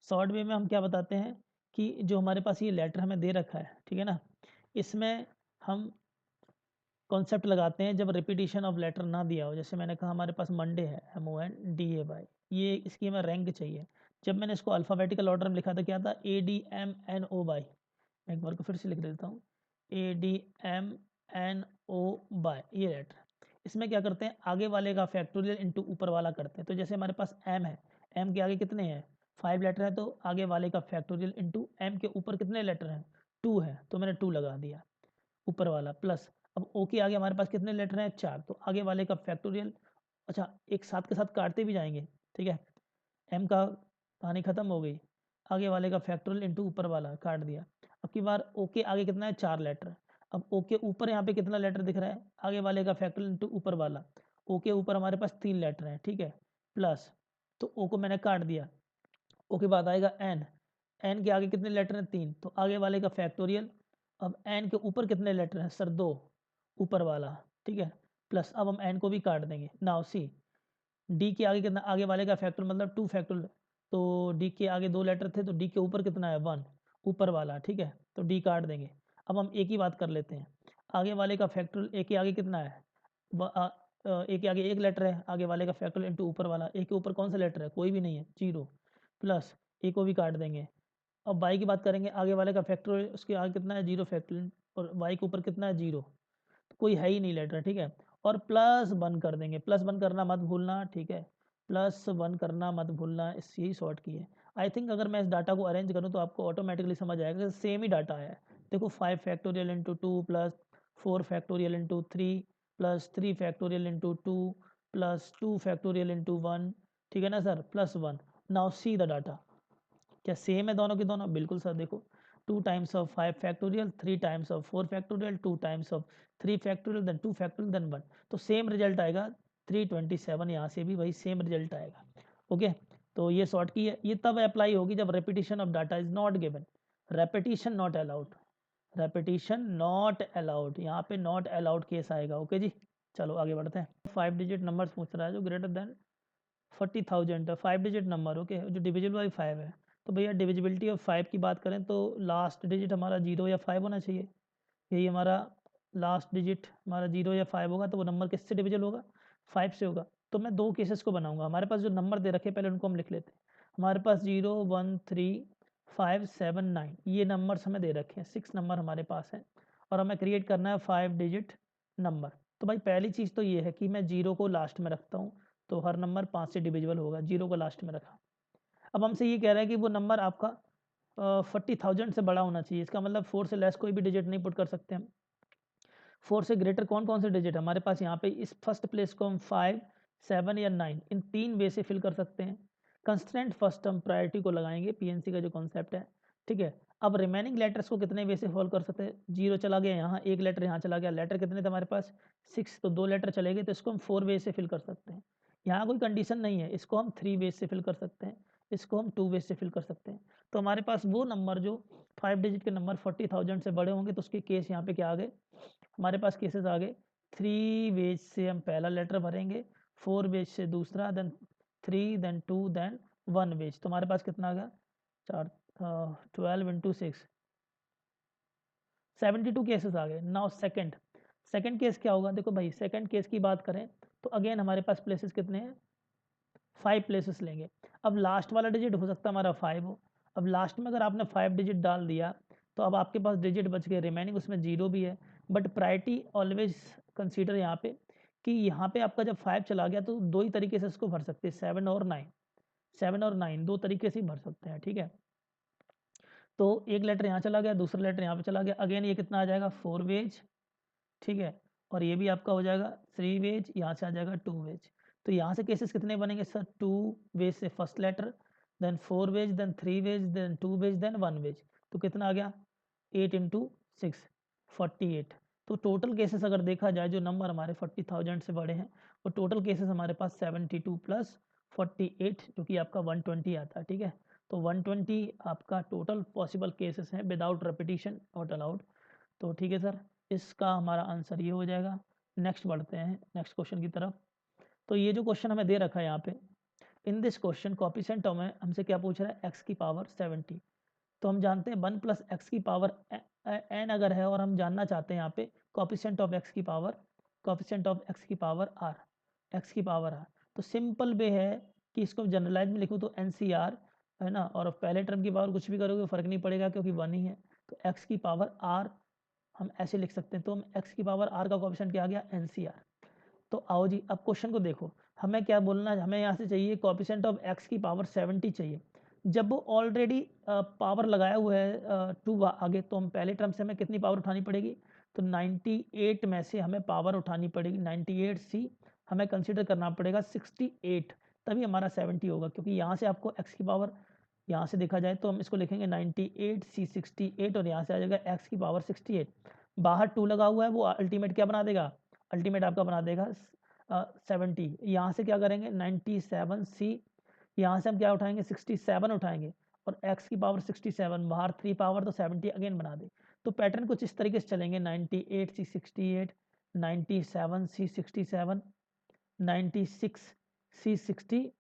शॉर्ट वे में हम क्या बताते हैं कि जो हमारे पास ये लेटर हमें दे रखा है, ठीक है ना, इसमें हम कॉन्सेप्ट लगाते हैं जब रिपीटिशन ऑफ लेटर ना दिया हो। जैसे मैंने कहा हमारे पास मंडे है, MONDAY, ये इसकी हमें रैंक चाहिए। जब मैंने इसको अल्फ़ाबेटिकल ऑर्डर में लिखा था, क्या था? ADMNOY। मैं एक बार को फिर से लिख देता हूँ, ADMNO, ये लेटर। इसमें क्या करते हैं, आगे वाले का फैक्टोरियल इंटू ऊपर वाला करते हैं। तो जैसे हमारे पास m है, m के आगे कितने हैं, 5 लेटर है, तो आगे वाले का फैक्टोरियल इंटू m के ऊपर कितने लेटर हैं, 2 है, तो मैंने 2 लगा दिया ऊपर वाला, प्लस अब o के आगे हमारे पास कितने लेटर हैं, 4, तो आगे वाले का फैक्टोरियल, अच्छा एक साथ के साथ काटते भी जाएंगे, ठीक है, m का कहानी खत्म हो गई, आगे वाले का फैक्टोरियल इंटू ऊपर वाला काट दिया। अब की बार o के आगे कितना है, 4 लेटर, अब o के ऊपर यहाँ पे कितना लेटर दिख रहा है, आगे वाले का फैक्टोरियल इंटू ऊपर वाला, o के ऊपर हमारे पास 3 लेटर हैं, ठीक है, प्लस, तो o को मैंने काट दिया, o के बाद आएगा n के आगे कितने लेटर हैं, 3, तो आगे वाले का फैक्टोरियल, अब n के ऊपर कितने लेटर हैं सर, 2, ऊपर वाला, ठीक है, प्लस अब हम n को भी काट देंगे, नाउ सी डी के आगे कितना, आगे वाले का फैक्टर मतलब 2 फैक्टोरियल, तो डी के आगे 2 लेटर थे, तो डी के ऊपर कितना है, 1, ऊपर वाला, ठीक है, तो डी काट देंगे। अब हम ए की बात कर लेते हैं, आगे वाले का फैक्टोरियल ए के आगे कितना है, ए के आगे 1 लेटर है, आगे वाले का फैक्टोरियल इंटू ऊपर वाला, ए के ऊपर कौन सा लेटर है, कोई भी नहीं है, 0, प्लस ए को भी काट देंगे। अब वाई की बात करेंगे, आगे वाले का फैक्टोरियल उसके आगे कितना है, 0 फैक्टोरियल, और वाई के ऊपर कितना है, 0, कोई है ही नहीं लेटर, ठीक है, और प्लस 1 कर देंगे, प्लस 1 करना मत भूलना, ठीक है, प्लस 1 करना मत भूलना, इस यही शॉर्ट की है। आई थिंक अगर मैं इस डाटा को अरेंज करूँ तो आपको ऑटोमेटिकली समझ आएगा कि सेम ही डाटा है। देखो 5 factorial into 2 plus 4 factorial into 3 plus 3 factorial into 2 plus 2 factorial into 1, ठीक है ना sir, plus 1। Now see the data, क्या सेम है दोनों के दोनों, बिल्कुल सर, देखो 2 times of 5 factorial, 3 times of 4 factorial, 2 times of 3 factorial, then 2 factorial, then 1, तो सेम रिजल्ट आएगा 327, यहाँ से भी वही सेम रिजल्ट आएगा। ओके, तो ये शॉर्ट की है, ये तब अप्लाई होगी जब repetition of data is not given, repetition not allowed, repetition not allowed, यहाँ पे नॉट अलाउड केस आएगा। ओके जी, चलो आगे बढ़ते हैं। 5 डिजिट नंबर पूछ रहा है जो greater than 40,000, 5 digit number, okay, जो डिविजिबल बाई 5 है, तो भैया डिविजिबिलिटी ऑफ 5 की बात करें तो लास्ट डिजिट हमारा 0 या 5 होना चाहिए, यही हमारा लास्ट डिजिट हमारा 0 या 5 होगा, तो वो नंबर किससे डिविजिबल होगा, 5 से होगा। तो मैं 2 केसेस को बनाऊंगा, हमारे पास जो नंबर दे रखे पहले उनको हम लिख लेते हैं। हमारे पास 0 1 3 5 7 9 ये नंबर्स हमें दे रखे हैं, 6 नंबर हमारे पास हैं, और हमें क्रिएट करना है 5 डिजिट नंबर। तो भाई पहली चीज़ तो ये है कि मैं 0 को लास्ट में रखता हूँ, तो हर नंबर 5 से डिविजिबल होगा, 0 को लास्ट में रखा। अब हमसे ये कह रहा है कि वो नंबर आपका 40,000 से बड़ा होना चाहिए, इसका मतलब 4 से लेस कोई भी डिजिट नहीं पुट कर सकते हम। 4 से ग्रेटर कौन कौन से डिजिट हमारे पास, यहाँ पे इस फर्स्ट प्लेस को हम 5 7 या 9 इन 3 वे से फिल कर सकते हैं। कंस्टेंट फर्स्ट हम प्रायोरिटी को लगाएंगे, पीएनसी का जो कॉन्सेप्ट है, ठीक है। अब रिमेनिंग लेटर्स को कितने वे से फॉल कर सकते हैं, 0 चला गया यहाँ, 1 लेटर यहाँ चला गया, लेटर कितने थे हमारे पास 6, तो 2 लेटर चले गए, तो इसको हम 4 वे से फिल कर सकते हैं। यहाँ कोई कंडीशन नहीं है, इसको हम 3 वे से फिल कर सकते हैं, इसको हम 2 वे से फिल कर सकते हैं। तो हमारे पास वो नंबर जो 5 डिजिट के नंबर 40,000 से बड़े होंगे, तो उसके केस यहाँ पे क्या आ गए, हमारे पास केसेस आ गए, 3 वेज से हम पहला लेटर भरेंगे, 4 वेज से दूसरा, देन 3, देन 2, देन 1 वेज, तो हमारे पास कितना आ गया, 4 12 इंटू 6 72 केसेस आ गए। नाउ सेकंड केस क्या होगा, देखो भाई सेकंड केस की बात करें तो अगेन हमारे पास प्लेसेस कितने हैं, 5 प्लेसेस लेंगे। अब लास्ट वाला डिजिट हो सकता है हमारा 5 हो, अब लास्ट में अगर आपने 5 डिजिट डाल दिया तो अब आपके पास डिजिट बच गए, रिमेनिंग उसमें 0 भी है, बट प्रायोरिटी ऑलवेज कंसीडर यहाँ पे कि यहाँ पे आपका जब 5 चला गया तो 2 ही तरीके से इसको भर सकते हैं, 7 और 9, 7 और 9 2 तरीके से ही भर सकते हैं, ठीक है। तो एक लेटर यहाँ चला गया, दूसरा लेटर यहाँ पे चला गया, अगेन ये कितना आ जाएगा 4 वेज, ठीक है, और ये भी आपका हो जाएगा 3 वेज, यहाँ से आ जाएगा 2 वेज। तो यहाँ से केसेस कितने बनेंगे सर, 2 वेज से first letter, then 4 ways, then 3 ways, then 2 ways, then 1 ways, तो कितना आ गया 8 इंटू 6 48। तो टोटल केसेस अगर देखा जाए जो नंबर हमारे 40,000 से बड़े हैं, वो टोटल केसेस हमारे पास 72 प्लस 48 जो कि आपका 120 आता है, ठीक है। तो 120 आपका टोटल पॉसिबल केसेस हैं विदाउट रेपिटेशन नॉट अलाउड। तो ठीक है सर, इसका हमारा आंसर ये हो जाएगा। नेक्स्ट बढ़ते हैं नेक्स्ट क्वेश्चन की तरफ। तो ये जो क्वेश्चन हमें दे रखा है यहाँ पे, इन दिस क्वेश्चन कॉपिशेंट में हमसे क्या पूछ रहा है, एक्स की पावर 70। तो हम जानते हैं 1 प्लस एक्स की पावर एन अगर है, और हम जानना चाहते हैं यहाँ पे कॉपिशेंट ऑफ एक्स की पावर, कॉपिशेंट ऑफ एक्स की पावर आर, एक्स की पावर आर। तो सिंपल वे है कि इसको जनरलाइज में लिखूँ तो एन सी आर है ना, और पहले टर्म की पावर कुछ भी करोगे फर्क नहीं पड़ेगा क्योंकि 1 ही है। तो एक्स की पावर आर हम ऐसे लिख सकते हैं, तो हम एक्स की पावर आर का कोएफिशिएंट क्या आ गया, एन सी आर। तो आओ जी अब क्वेश्चन को देखो, हमें क्या बोलना है, हमें यहाँ से चाहिए कोएफिशिएंट ऑफ x की पावर 70 चाहिए। जब वो ऑलरेडी पावर लगाया हुआ है 2 आगे, तो हम पहले टर्म से हमें कितनी पावर उठानी पड़ेगी, तो 98 में से हमें पावर उठानी पड़ेगी 98c, हमें कंसिडर करना पड़ेगा 68, तभी हमारा 70 होगा, क्योंकि यहाँ से आपको x की पावर यहाँ से देखा जाए तो हम इसको लिखेंगे 98c 68 और यहाँ से आ जाएगा x की पावर 68। बाहर 2 लगा हुआ है, वो अल्टीमेट क्या बना देगा, अल्टीमेट आपका बना देगा 70। यहाँ से क्या करेंगे 97c, यहाँ से हम क्या उठाएंगे 67 उठाएंगे, और x की पावर 67, बाहर 3 पावर तो 70 अगेन बना दे। तो पैटर्न कुछ इस तरीके से चलेंगे 98c 68, 97c 67, 96c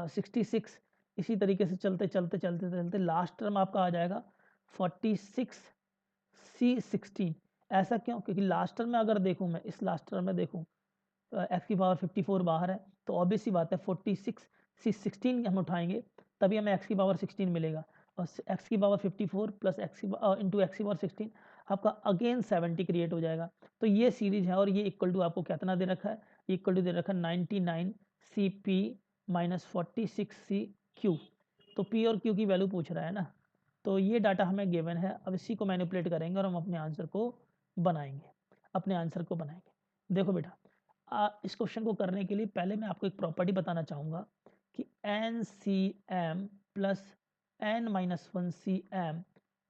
66, इसी तरीके से चलते चलते चलते चलते लास्ट टर्म आपका आ जाएगा 46c 16। ऐसा क्यों, क्योंकि लास्ट टर्म में अगर देखूं मैं, इस लास्ट टर्म में देखूं x की पावर 54 बाहर है, तो ऑब्वियस सी बात है 46c 16 हम उठाएंगे तभी हमें x की पावर 16 मिलेगा, और x की power 54 plus x into x की पावर 16 आपका अगेन 70 क्रिएट हो जाएगा। तो ये सीरीज है और ये इक्वल टू आपको कितना दे रखा है, इक्वल टू दे रखा है 99cp माइनस 46c क्यू। तो p और q की वैल्यू पूछ रहा है ना, तो ये डाटा हमें गिवन है। अब इसी को मैनिपुलेट करेंगे और हम अपने आंसर को बनाएंगे, देखो बेटा इस क्वेश्चन को करने के लिए पहले मैं आपको एक प्रॉपर्टी बताना चाहूँगा कि n c m plus n minus 1 c m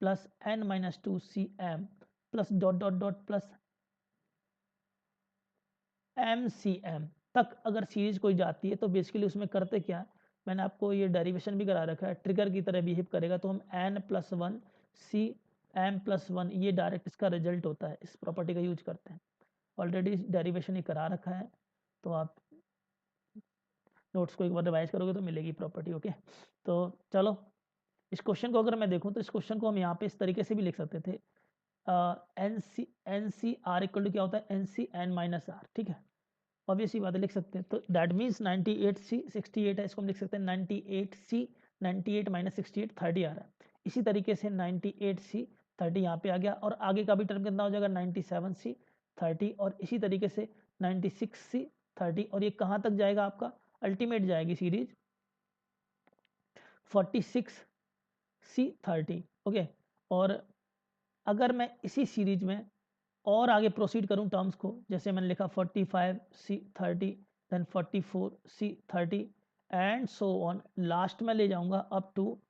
plus n minus 2 c m plus dot dot dot plus m सी एम तक अगर सीरीज कोई जाती है तो बेसिकली उसमें करते क्या, मैंने आपको ये डेरिवेशन भी करा रखा है, ट्रिगर की तरह बिहेव करेगा। तो हम n plus one c m plus one, ये डायरेक्ट इसका रिजल्ट होता है, इस प्रॉपर्टी का यूज करते हैं। ऑलरेडी डेरिवेशन ही करा रखा है, तो आप नोट्स को एक बार रिवाइज करोगे तो मिलेगी प्रॉपर्टी। ओके, तो चलो इस क्वेश्चन को अगर मैं देखूं तो इस क्वेश्चन को हम यहाँ पे इस तरीके से भी लिख सकते थे, n C r equal to क्या होता है, n C n minus r, ठीक है, ऑब्वियस ही बात है, लिख सकते हैं। तो दैट मीन्स 98c 68 है, इसको हम लिख सकते हैं 98c 98 माइनस 68 30 आ रहा है। इसी तरीके से 98c 30 यहाँ पे आ गया, और आगे का भी टर्म कितना हो जाएगा 97c 30, और इसी तरीके से 96c 30, और ये कहाँ तक जाएगा आपका, अल्टीमेट जाएगी सीरीज 46c 30। ओके, और अगर मैं इसी सीरीज में और आगे प्रोसीड करूं टर्म्स को, जैसे मैंने लिखा 45c 30, then 44c 30 and so on, last में ले जाऊंगा अप टू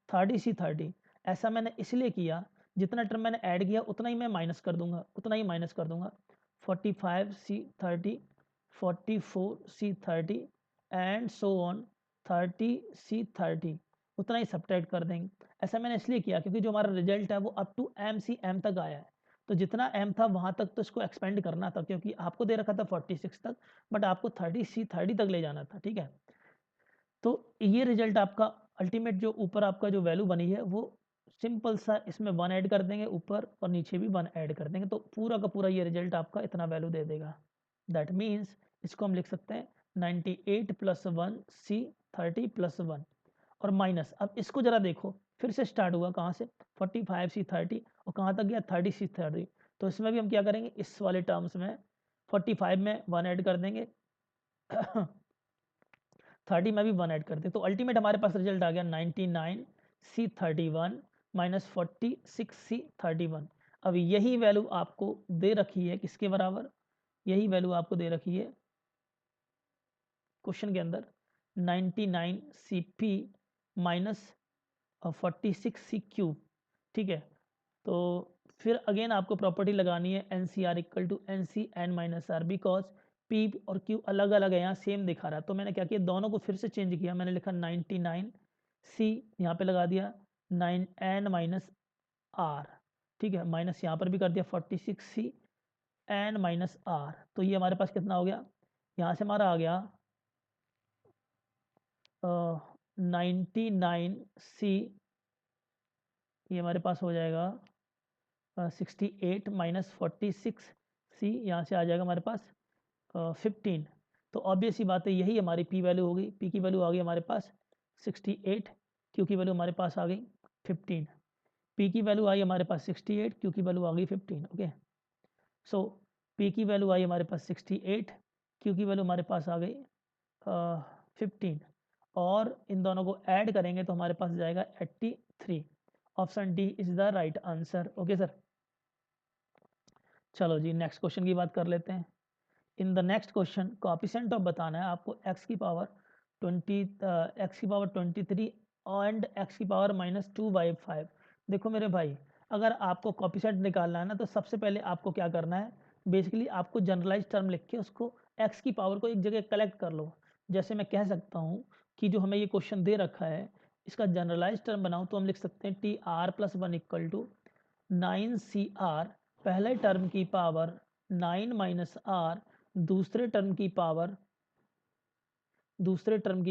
30c 30। ऐसा मैंने इसलिए किया, जितना टर्म मैंने ऐड किया उतना ही मैं माइनस कर दूंगा, 45c 30, 44c 30 and so on 30c 30, उतना ही सब्ट्रैक्ट कर देंगे। ऐसा मैंने इसलिए किया क्योंकि जो हमारा रिजल्ट है वो up to m C m तक आया है, तो जितना एम था वहां तक तो इसको एक्सपेंड करना था, क्योंकि आपको दे रखा था 46 तक, बट आपको 30c 30 तक ले जाना था, ठीक है। तो ये रिजल्ट आपका अल्टीमेट जो ऊपर आपका जो वैल्यू बनी है वो सिंपल सा, इसमें 1 ऐड कर देंगे ऊपर और नीचे भी 1 ऐड कर देंगे, तो पूरा का पूरा ये रिजल्ट आपका इतना वैल्यू दे देगा। दैट मीन्स इसको हम लिख सकते हैं 98 प्लस 1 सी 30 प्लस 1 और माइनस। अब इसको जरा देखो, फिर से स्टार्ट हुआ कहाँ से, 45c 30 और कहाँ तक गया 30c 30। तो इसमें भी हम क्या करेंगे, इस वाले टर्म्स में 45 में 1 ऐड कर देंगे 30 में भी 1 ऐड कर दे, तो अल्टीमेट हमारे पास रिजल्ट आ गया 99c 31 माइनस 46c 31। अब यही वैल्यू आपको दे रखी है किसके बराबर, यही वैल्यू आपको दे रखी है क्वेश्चन के अंदर 99cp माइनस 46c क्यूब, ठीक है। तो फिर अगेन आपको प्रॉपर्टी लगानी है n C r equal to n C n minus r, because p और क्यू अलग अलग है, यहाँ सेम दिखा रहा है। तो मैंने क्या किया, दोनों को फिर से चेंज किया, मैंने लिखा 99c यहाँ पे लगा दिया 9 एन माइनस आर, ठीक है, माइनस यहाँ पर भी कर दिया 46c एन माइनस आर। तो ये हमारे पास कितना हो गया, यहाँ से हमारा आ गया 99c, ये हमारे पास हो जाएगा 68 माइनस 46c, यहाँ से आ जाएगा हमारे पास 15। तो ऑब्वियस ही बात है यही हमारी पी वैल्यू हो गई, पी की वैल्यू आ गई हमारे पास 68, क्यू की वैल्यू हमारे पास आ गई 15। पी की वैल्यू आई हमारे पास 68, क्यू की वैल्यू आ गई 15। ओके, सो पी की वैल्यू आई हमारे पास 68, क्यू की वैल्यू हमारे पास आ गई 15 और इन दोनों को ऐड करेंगे तो हमारे पास जाएगा 83। Option D is the right answer. Okay sir, चलो जी नेक्स्ट क्वेश्चन की बात कर लेते हैं। In the next question coefficient of बताना है आपको x की पावर 23 एंड x की पावर -2/5। देखो मेरे भाई, अगर आपको कोएफिशिएंट निकालना है ना तो सबसे पहले आपको क्या करना है, बेसिकली आपको जनरलाइज टर्म लिख के उसको x की पावर को एक जगह कलेक्ट कर लो। जैसे मैं कह सकता हूँ कि जो हमें ये क्वेश्चन दे रखा है इसका जनरलाइज टर्म बनाऊँ तो हम लिख सकते हैं TR+1 = 9CR, पहले टर्म की पावर 9 - R, दूसरे टर्म की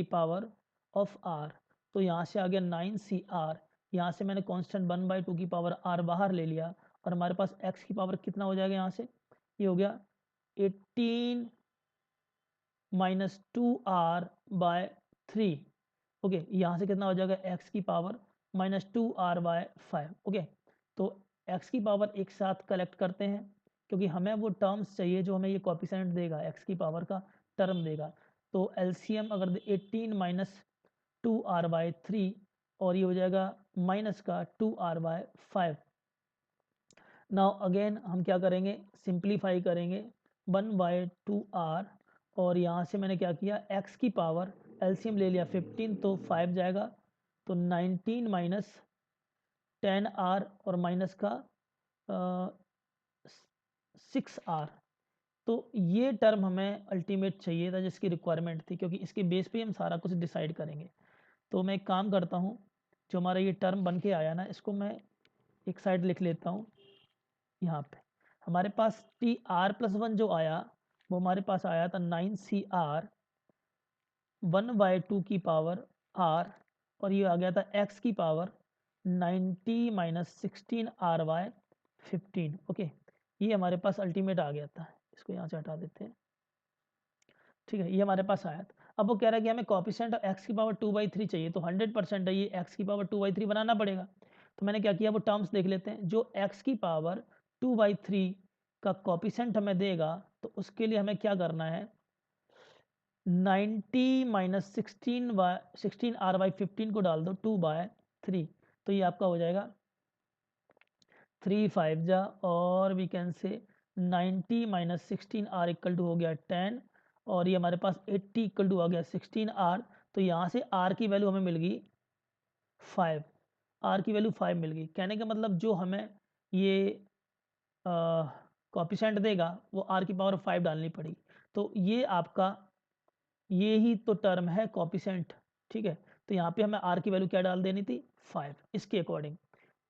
पावर ऑफ R। तो यहाँ से आ गया 9CR, यहाँ से मैंने कांस्टेंट 1/2 की पावर R बाहर ले लिया और हमारे पास x की पावर कितना हो जाएगा यहाँ से, ये हो गया 18 - 2R/3। ओके, यहाँ से कितना हो जाएगा x की पावर -2R/5। ओके, तो x की पावर एक साथ कलेक्ट करते हैं क्योंकि हमें वो टर्म्स चाहिए जो हमें ये कोएफिशिएंट देगा, x की पावर का टर्म देगा। तो एलसीएम अगर 18 - 2R/3 और ये हो जाएगा माइनस का 2R/5। नाउ अगेन हम क्या करेंगे, सिंप्लीफाई करेंगे 1/2R और यहाँ से मैंने क्या किया, x की पावर एलसीएम ले लिया 15 तो 5 जाएगा, तो 19 - 10R और माइनस का 6R। तो ये टर्म हमें अल्टीमेट चाहिए था जिसकी रिक्वायरमेंट थी, क्योंकि इसके बेस पे हम सारा कुछ डिसाइड करेंगे। तो मैं एक काम करता हूँ, जो हमारा ये टर्म बन के आया ना इसको मैं एक साइड लिख लेता हूँ। यहाँ पे हमारे पास TR+1 जो आया वो हमारे पास आया था 9CR 1/2 की पावर R और ये आ गया था x की पावर 90 - 16R/15। ओके, ये हमारे पास अल्टीमेट आ गया था, इसको यहाँ से हटा देते हैं। ठीक है, ये हमारे पास आया था। अब वो कह रहा है कि हमें कोएफिशिएंट ऑफ x की पावर 2/3 चाहिए, तो 100% है ये x की पावर 2/3 बनाना पड़ेगा। तो मैंने क्या किया, वो टर्म्स देख लेते हैं। जो x की पावर 2/3 का कोएफिशिएंट हमें देगा तो उसके लिए हमें क्या करना है, 90 - 16R/15 को डाल दो 2/3, तो ये आपका हो जाएगा 3 5 जा और वी कैन से 90 - 16R = हो गया 10 और ये हमारे पास 80 = आ गया 16R। तो यहाँ से R की वैल्यू हमें मिल गई 5, R की वैल्यू 5 मिल गई। कहने का मतलब जो हमें ये कोएफिशिएंट देगा वो R की पावर 5 डालनी पड़ेगी। तो ये आपका ये ही तो टर्म है कोएफिशिएंट। ठीक है, तो यहाँ पे हमें R की वैल्यू क्या डाल देनी थी, 5 इसके अकॉर्डिंग।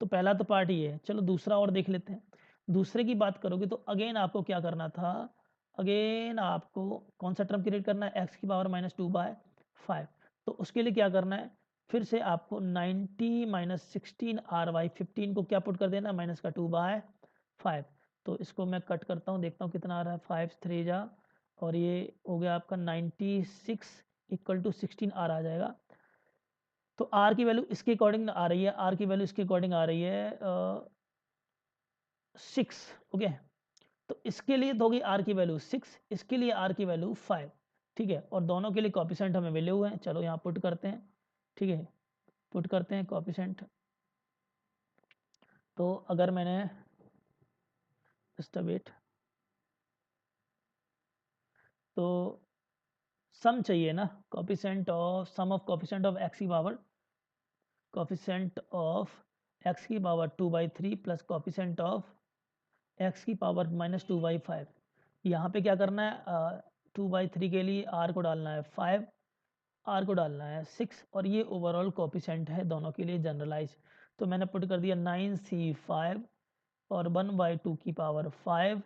तो पहला तो पार्ट ये है। चलो दूसरा और देख लेते हैं। दूसरे की बात करोगे तो अगेन आपको क्या करना था, अगेन आपको कौन सा टर्म क्रिएट करना है, x की पावर -2/5। तो उसके लिए क्या करना है, फिर से आपको 90 - 16R/15 को क्या पुट कर देना, माइनस का 2/5। तो इसको मैं कट करता हूँ, देखता हूँ कितना आ रहा है, 5 3 जा और ये हो गया आपका 96 = 16R आ जाएगा। तो R की वैल्यू इसके अकॉर्डिंग आ रही है, R की वैल्यू इसके अकॉर्डिंग आ रही है 6। ओके, तो इसके लिए तो होगी R की वैल्यू 6, इसके लिए R की वैल्यू 5। ठीक है, और दोनों के लिए कोएफिशिएंट हमें मिले हुए हैं। चलो यहाँ पुट करते हैं। ठीक है, पुट करते हैं कोएफिशिएंट। तो अगर मैंने जस्ट वेट, तो सम चाहिए ना, coefficient of sum of coefficient of x की पावर, कोएफिशिएंट ऑफ x की power 2/3 plus coefficient of x की पावर -2/5। यहाँ पे क्या करना है, 2/3 के लिए r को डालना है 5, r को डालना है 6 और ये ओवरऑल कोएफिशिएंट है दोनों के लिए जनरलाइज। तो मैंने पुट कर दिया 9C5 और 1/2 की पावर 5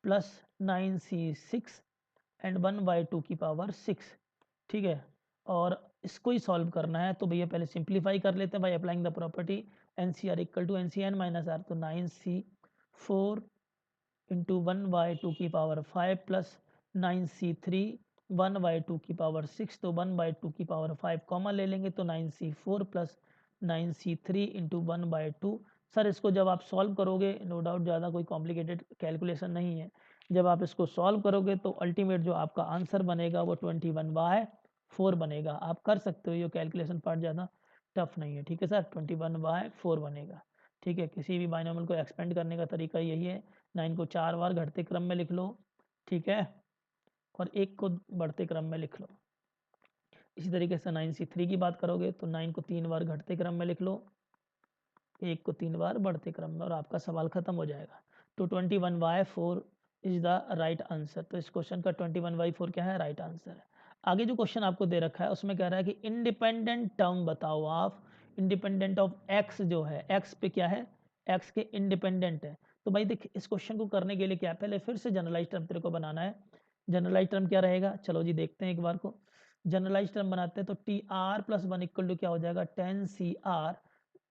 प्लस 9C6 एंड 1/2 की पावर 6। ठीक है, और इसको ही सॉल्व करना है तो भैया पहले सिंप्लीफाई कर लेते हैं by applying the property NCR = NCn - R। तो 9C4 × 1/2 की पावर 5 प्लस 9C3 1/2 की पावर 6, तो 1/2 की पावर 5 कॉमन ले लेंगे तो 9C4 प्लस 9C3 × 1/2 सर इसको जब आप सॉल्व करोगे, नो डाउट ज़्यादा कोई कॉम्प्लिकेटेड कैलकुलेशन नहीं है, जब आप इसको सॉल्व करोगे तो अल्टीमेट जो आपका आंसर बनेगा वो 21/4 बनेगा। आप कर सकते हो, ये कैलकुलेशन पार्ट ज़्यादा टफ नहीं है। ठीक है सर, 21/4 बनेगा। ठीक है, किसी भी बाइनोमियल को एक्सपेंड करने का तरीका यही है, 9 को 4 बार घटते क्रम में लिख लो, ठीक है, और 1 को बढ़ते क्रम में लिख लो। इसी तरीके से 9C3 की बात करोगे तो 9 को 3 बार घटते क्रम में लिख लो, 1 को 3 बार बढ़ते क्रम में, और आपका सवाल खत्म हो जाएगा। तो 21/4 इज द राइट आंसर। तो इस क्वेश्चन का 21/4 क्या है, राइट आंसर है। आगे जो क्वेश्चन आपको दे रखा है उसमें कह रहा है कि इंडिपेंडेंट टर्म बताओ आप, इंडिपेंडेंट ऑफ एक्स जो है, एक्स पे क्या है, एक्स के इंडिपेंडेंट है। तो भाई देख, इस क्वेश्चन को करने के लिए क्या, पहले फिर से जनरलाइज टर्म तेरे को बनाना है। जनरलाइज टर्म क्या रहेगा, चलो जी देखते हैं एक बार को। जनरलाइज टर्म बनाते हैं तो TR+1 इक्वल टू क्या हो जाएगा, 10CR।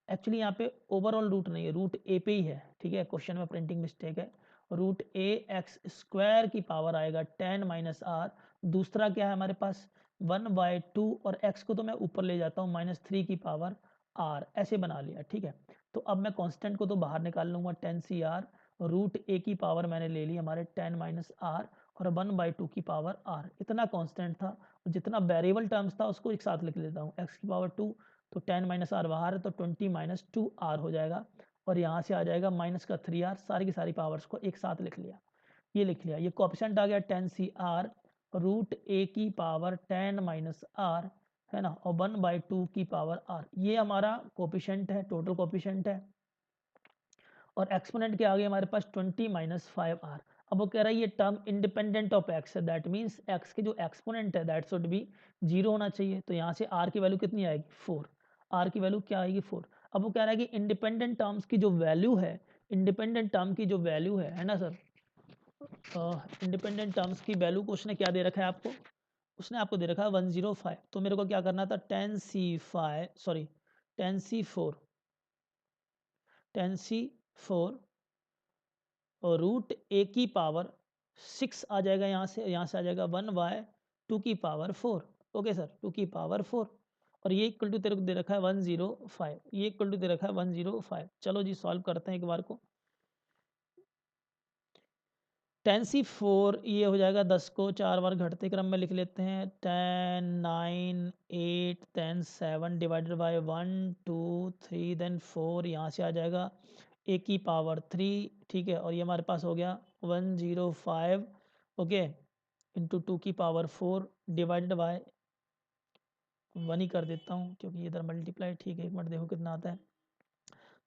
एक्चुअली यहाँ पे ओवरऑल रूट नहीं है, रूट ए पे ही है। ठीक है, क्वेश्चन में प्रिंटिंग मिस्टेक है। रूट ए एक्स स्क्वायर की पावर आएगा 10 - R। दूसरा क्या है हमारे पास, 1/2, और एक्स को तो मैं ऊपर ले जाता हूँ -3 की पावर R, ऐसे बना लिया। ठीक है, तो अब मैं कांस्टेंट को तो बाहर निकाल लूंगा, 10CR, रूट ए की पावर मैंने ले ली हमारे 10 - R, और 1/2 की पावर R, इतना कांस्टेंट था। जितना वेरिएबल टर्म्स था उसको एक साथ लिख लेता हूँ, एक्स की पावर 2, तो 10 - R बाहर है तो 20 - 2R हो जाएगा, और यहाँ से आ जाएगा माइनस का 3R, सारी की सारी पावर्स को एक साथ लिख लिया, ये लिख लिया। ये कोएफिशिएंट आ गया 10CR, रूट ए की पावर 10 - R, है ना, और 1/2 की पावर R, ये हमारा कोएफिशिएंट है, टोटल कोएफिशिएंट है। और एक्सपोनेंट के आगे हमारे पास 20 - 5R। अब वो कह रहा है ये टर्म इंडिपेंडेंट ऑफ एक्स है, दैट मीन्स एक्स के जो एक्सपोनेंट है दैट शुड बी 0 होना चाहिए। तो यहाँ से आर की वैल्यू कितनी आएगी, 4। आर की वैल्यू क्या आएगी, 4। अब वो कह रहा है कि इंडिपेंडेंट टर्म्स की जो वैल्यू है, इंडिपेंडेंट टर्म की जो वैल्यू है ना सर, इंडिपेंडेंट टर्म्स की वैल्यू को उसने क्या दे रखा है आपको, उसने आपको दे रखा है 105। तो मेरे को क्या करना था, 10C4 और रूट ए की पावर 6 आ जाएगा, यहाँ से आ जाएगा 1/2 की पावर 4। ओके सर, 2 की पावर 4, और ये इक्वल टू तेरे को दे रखा है 105, ये इक्वल टू दे रखा है 105। चलो जी सॉल्व करते हैं एक बार को। 10C4 ये हो जाएगा, 10 को 4 बार घटते क्रम में लिख लेते हैं, 10 9 8 10 7 डिवाइडेड बाय 1 2 3 देन 4, यहाँ से आ जाएगा ए की पावर 3। ठीक है, और ये हमारे पास हो गया 105, ओके, इंटू 2 की पावर 4 डिवाइडेड बाय 1 ही कर देता हूँ क्योंकि इधर मल्टीप्लाई। ठीक है, एक मिनट देखो कितना आता है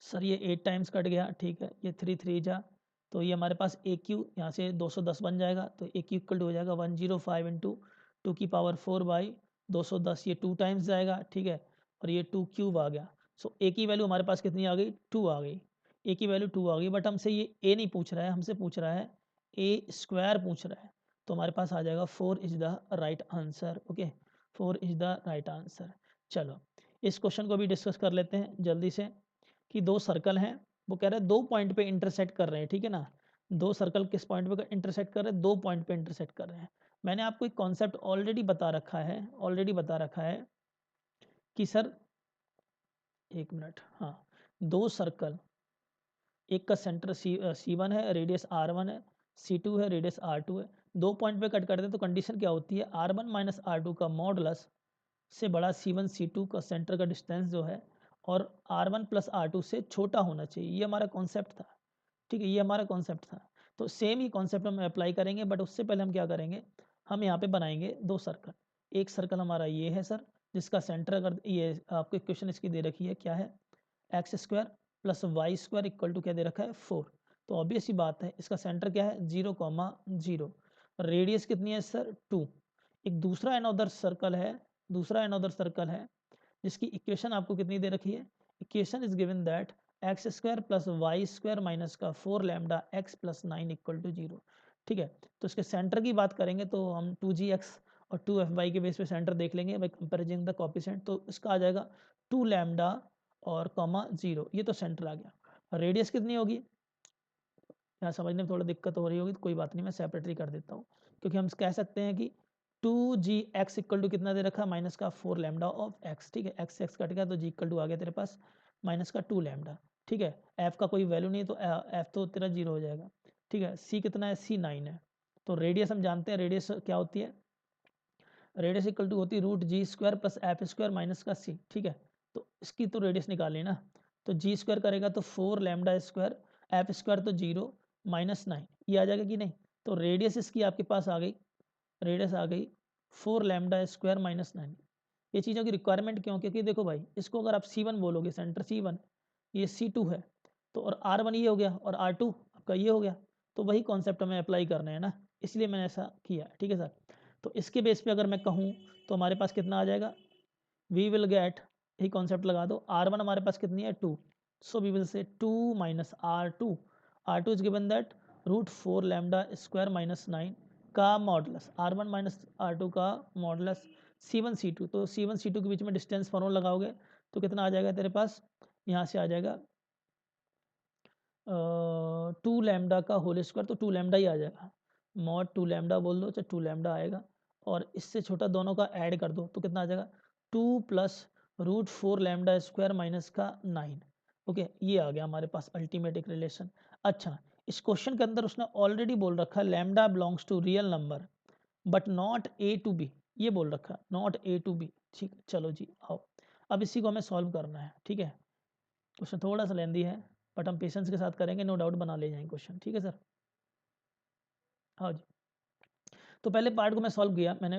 सर, ये 8 टाइम्स कट गया। ठीक है, ये 3 3 जा, तो ये हमारे पास ए क्यू यहाँ से 210 बन जाएगा, तो ए क्यू इक्वल टू हो जाएगा 105 इंटू 2 की पावर 4 बाई 210, ये 2 टाइम्स जाएगा। ठीक है, और ये 2 क्यूब आ गया। सो ए की वैल्यू हमारे पास कितनी आ गई, 2 आ गई, ए की वैल्यू 2 आ गई। बट हमसे ये ए नहीं पूछ रहा है, हमसे पूछ रहा है ए स्क्वायर पूछ रहा है, तो हमारे पास आ जाएगा 4 is the right answer. Okay, 4 is the right answer. चलो इस क्वेश्चन को भी डिस्कस कर लेते हैं जल्दी से, कि दो सर्कल हैं, वो कह रहे हैं 2 पॉइंट पे इंटरसेक्ट कर रहे हैं। ठीक है ना, दो सर्कल किस पॉइंट पे इंटरसेक्ट कर रहे हैं, 2 पॉइंट पे इंटरसेक्ट कर रहे हैं। मैंने आपको एक कॉन्सेप्ट ऑलरेडी बता रखा है, ऑलरेडी बता रखा है कि सर, एक मिनट, हाँ, दो सर्कल, एक का सेंटर C1 है, रेडियस R1 है, C2 है, रेडियस R2 है, 2 पॉइंट पे कट करते हैं तो कंडीशन क्या होती है, R1 माइनस R2 का मॉडुलस से बड़ा C1 C2 का सेंटर का डिस्टेंस जो है, और R1 प्लस R2 से छोटा होना चाहिए। ये हमारा कॉन्सेप्ट था। ठीक है, ये हमारा कॉन्सेप्ट था। तो सेम ही कॉन्सेप्ट हम अप्लाई करेंगे, बट उससे पहले हम क्या करेंगे, हम यहाँ पे बनाएंगे दो सर्कल। एक सर्कल हमारा ये है सर, जिसका सेंटर, अगर ये आपको इक्वेशन इसकी दे रखी है, क्या है, x square plus y square equal to क्या दे रखा है, 4। तो ऑब्वियस ही बात है, इसका सेंटर क्या है, 0,0। रेडियस कितनी है सर, 2। एक दूसरा अनदर सर्कल है, दूसरा अनदर सर्कल है जिसकी इक्वेशन आपको कितनी दे रखी है, equation is given that x square plus y square minus का 4 lambda x plus 9 equal to 0। ठीक है, तो इसके सेंटर की बात करेंगे तो हम 2gx और 2fy के बेस पे सेंटर देख लेंगे बाई कंपेरिजन द कोएफिशिएंट। तो इसका आ जाएगा 2 लैम्डा और कॉमा 0, ये तो सेंटर आ गया। रेडियस कितनी होगी, यहाँ समझने में थोड़ा दिक्कत हो रही होगी, तो कोई बात नहीं, मैं सेपरेटली कर देता हूँ, क्योंकि हम कह सकते हैं कि 2gx इक्वल टू कितना दे रखा है, माइनस का 4 लैम्डा ऑफ x। ठीक है, x से x कट गया तो g इक्वल टू आ गया तेरे पास माइनस का 2 लैम्डा। ठीक है, एफ का कोई वैल्यू नहीं तो एफ तो तेरा 0 हो जाएगा। ठीक है, सी कितना है, सी 9 है। तो रेडियस हम जानते हैं, रेडियस क्या होती है, रेडियस इक्वल टू होती है root G square plus F square minus का सी। ठीक है, तो इसकी तो रेडियस निकाली ना, तो जी स्क्वायर करेगा तो 4 लैम्डा स्क्वायर, एफ स्क्वायर तो 0 माइनस 9, ये आ जाएगा कि नहीं। तो रेडियस इसकी आपके पास आ गई, रेडियस आ गई 4 लैम्डा स्क्वायर माइनस 9। ये चीज़ों की रिक्वायरमेंट क्यों, क्योंकि देखो भाई, इसको अगर आप C1 बोलोगे, सेंटर C1, ये C2 है, तो और R1 ये हो गया और R2 आपका ये हो गया, तो वही कॉन्सेप्ट हमें अप्लाई करना है ना, इसलिए मैंने ऐसा किया। ठीक है सर, तो इसके बेस पे अगर मैं कहूँ तो हमारे पास कितना आ जाएगा, वी विल गेट, यही कॉन्सेप्ट लगा दो, R1 हमारे पास कितनी है 2, so we will say 2 minus R2 is given that root 4 lambda square minus 9 का मॉडुलस, R1 माइनस R2 का मॉडुलस C1 C2। तो C1 C2 के बीच में डिस्टेंस फॉर्मूला लगाओगे तो कितना आ जाएगा तेरे पास, यहाँ से आ जाएगा 2 लैम्डा का होल स्क्वायर, तो 2 लैम्डा ही आ जाएगा, मॉड 2 लैम्डा बोल दो चाहे 2 लैम्डा आएगा, और इससे छोटा दोनों का ऐड कर दो तो कितना आ जाएगा 2 plus root 4 lambda square minus का 9। ओके, ये आ गया हमारे पास अल्टीमेट रिलेशन। अच्छा, इस क्वेश्चन के अंदर उसने ऑलरेडी बोल रखा है lambda belongs to real number but not a to b, ये बोल रखा, नॉट ए टू बी। ठीक, चलो जी आओ, अब इसी को हमें सॉल्व करना है। ठीक है, क्वेश्चन थोड़ा सा लेंदी है बट हम पेशेंस के साथ करेंगे, नो डाउट बना ले जाएंगे क्वेश्चन। ठीक है सर, हाँ जी। तो पहले पार्ट को मैं सॉल्व किया मैंने,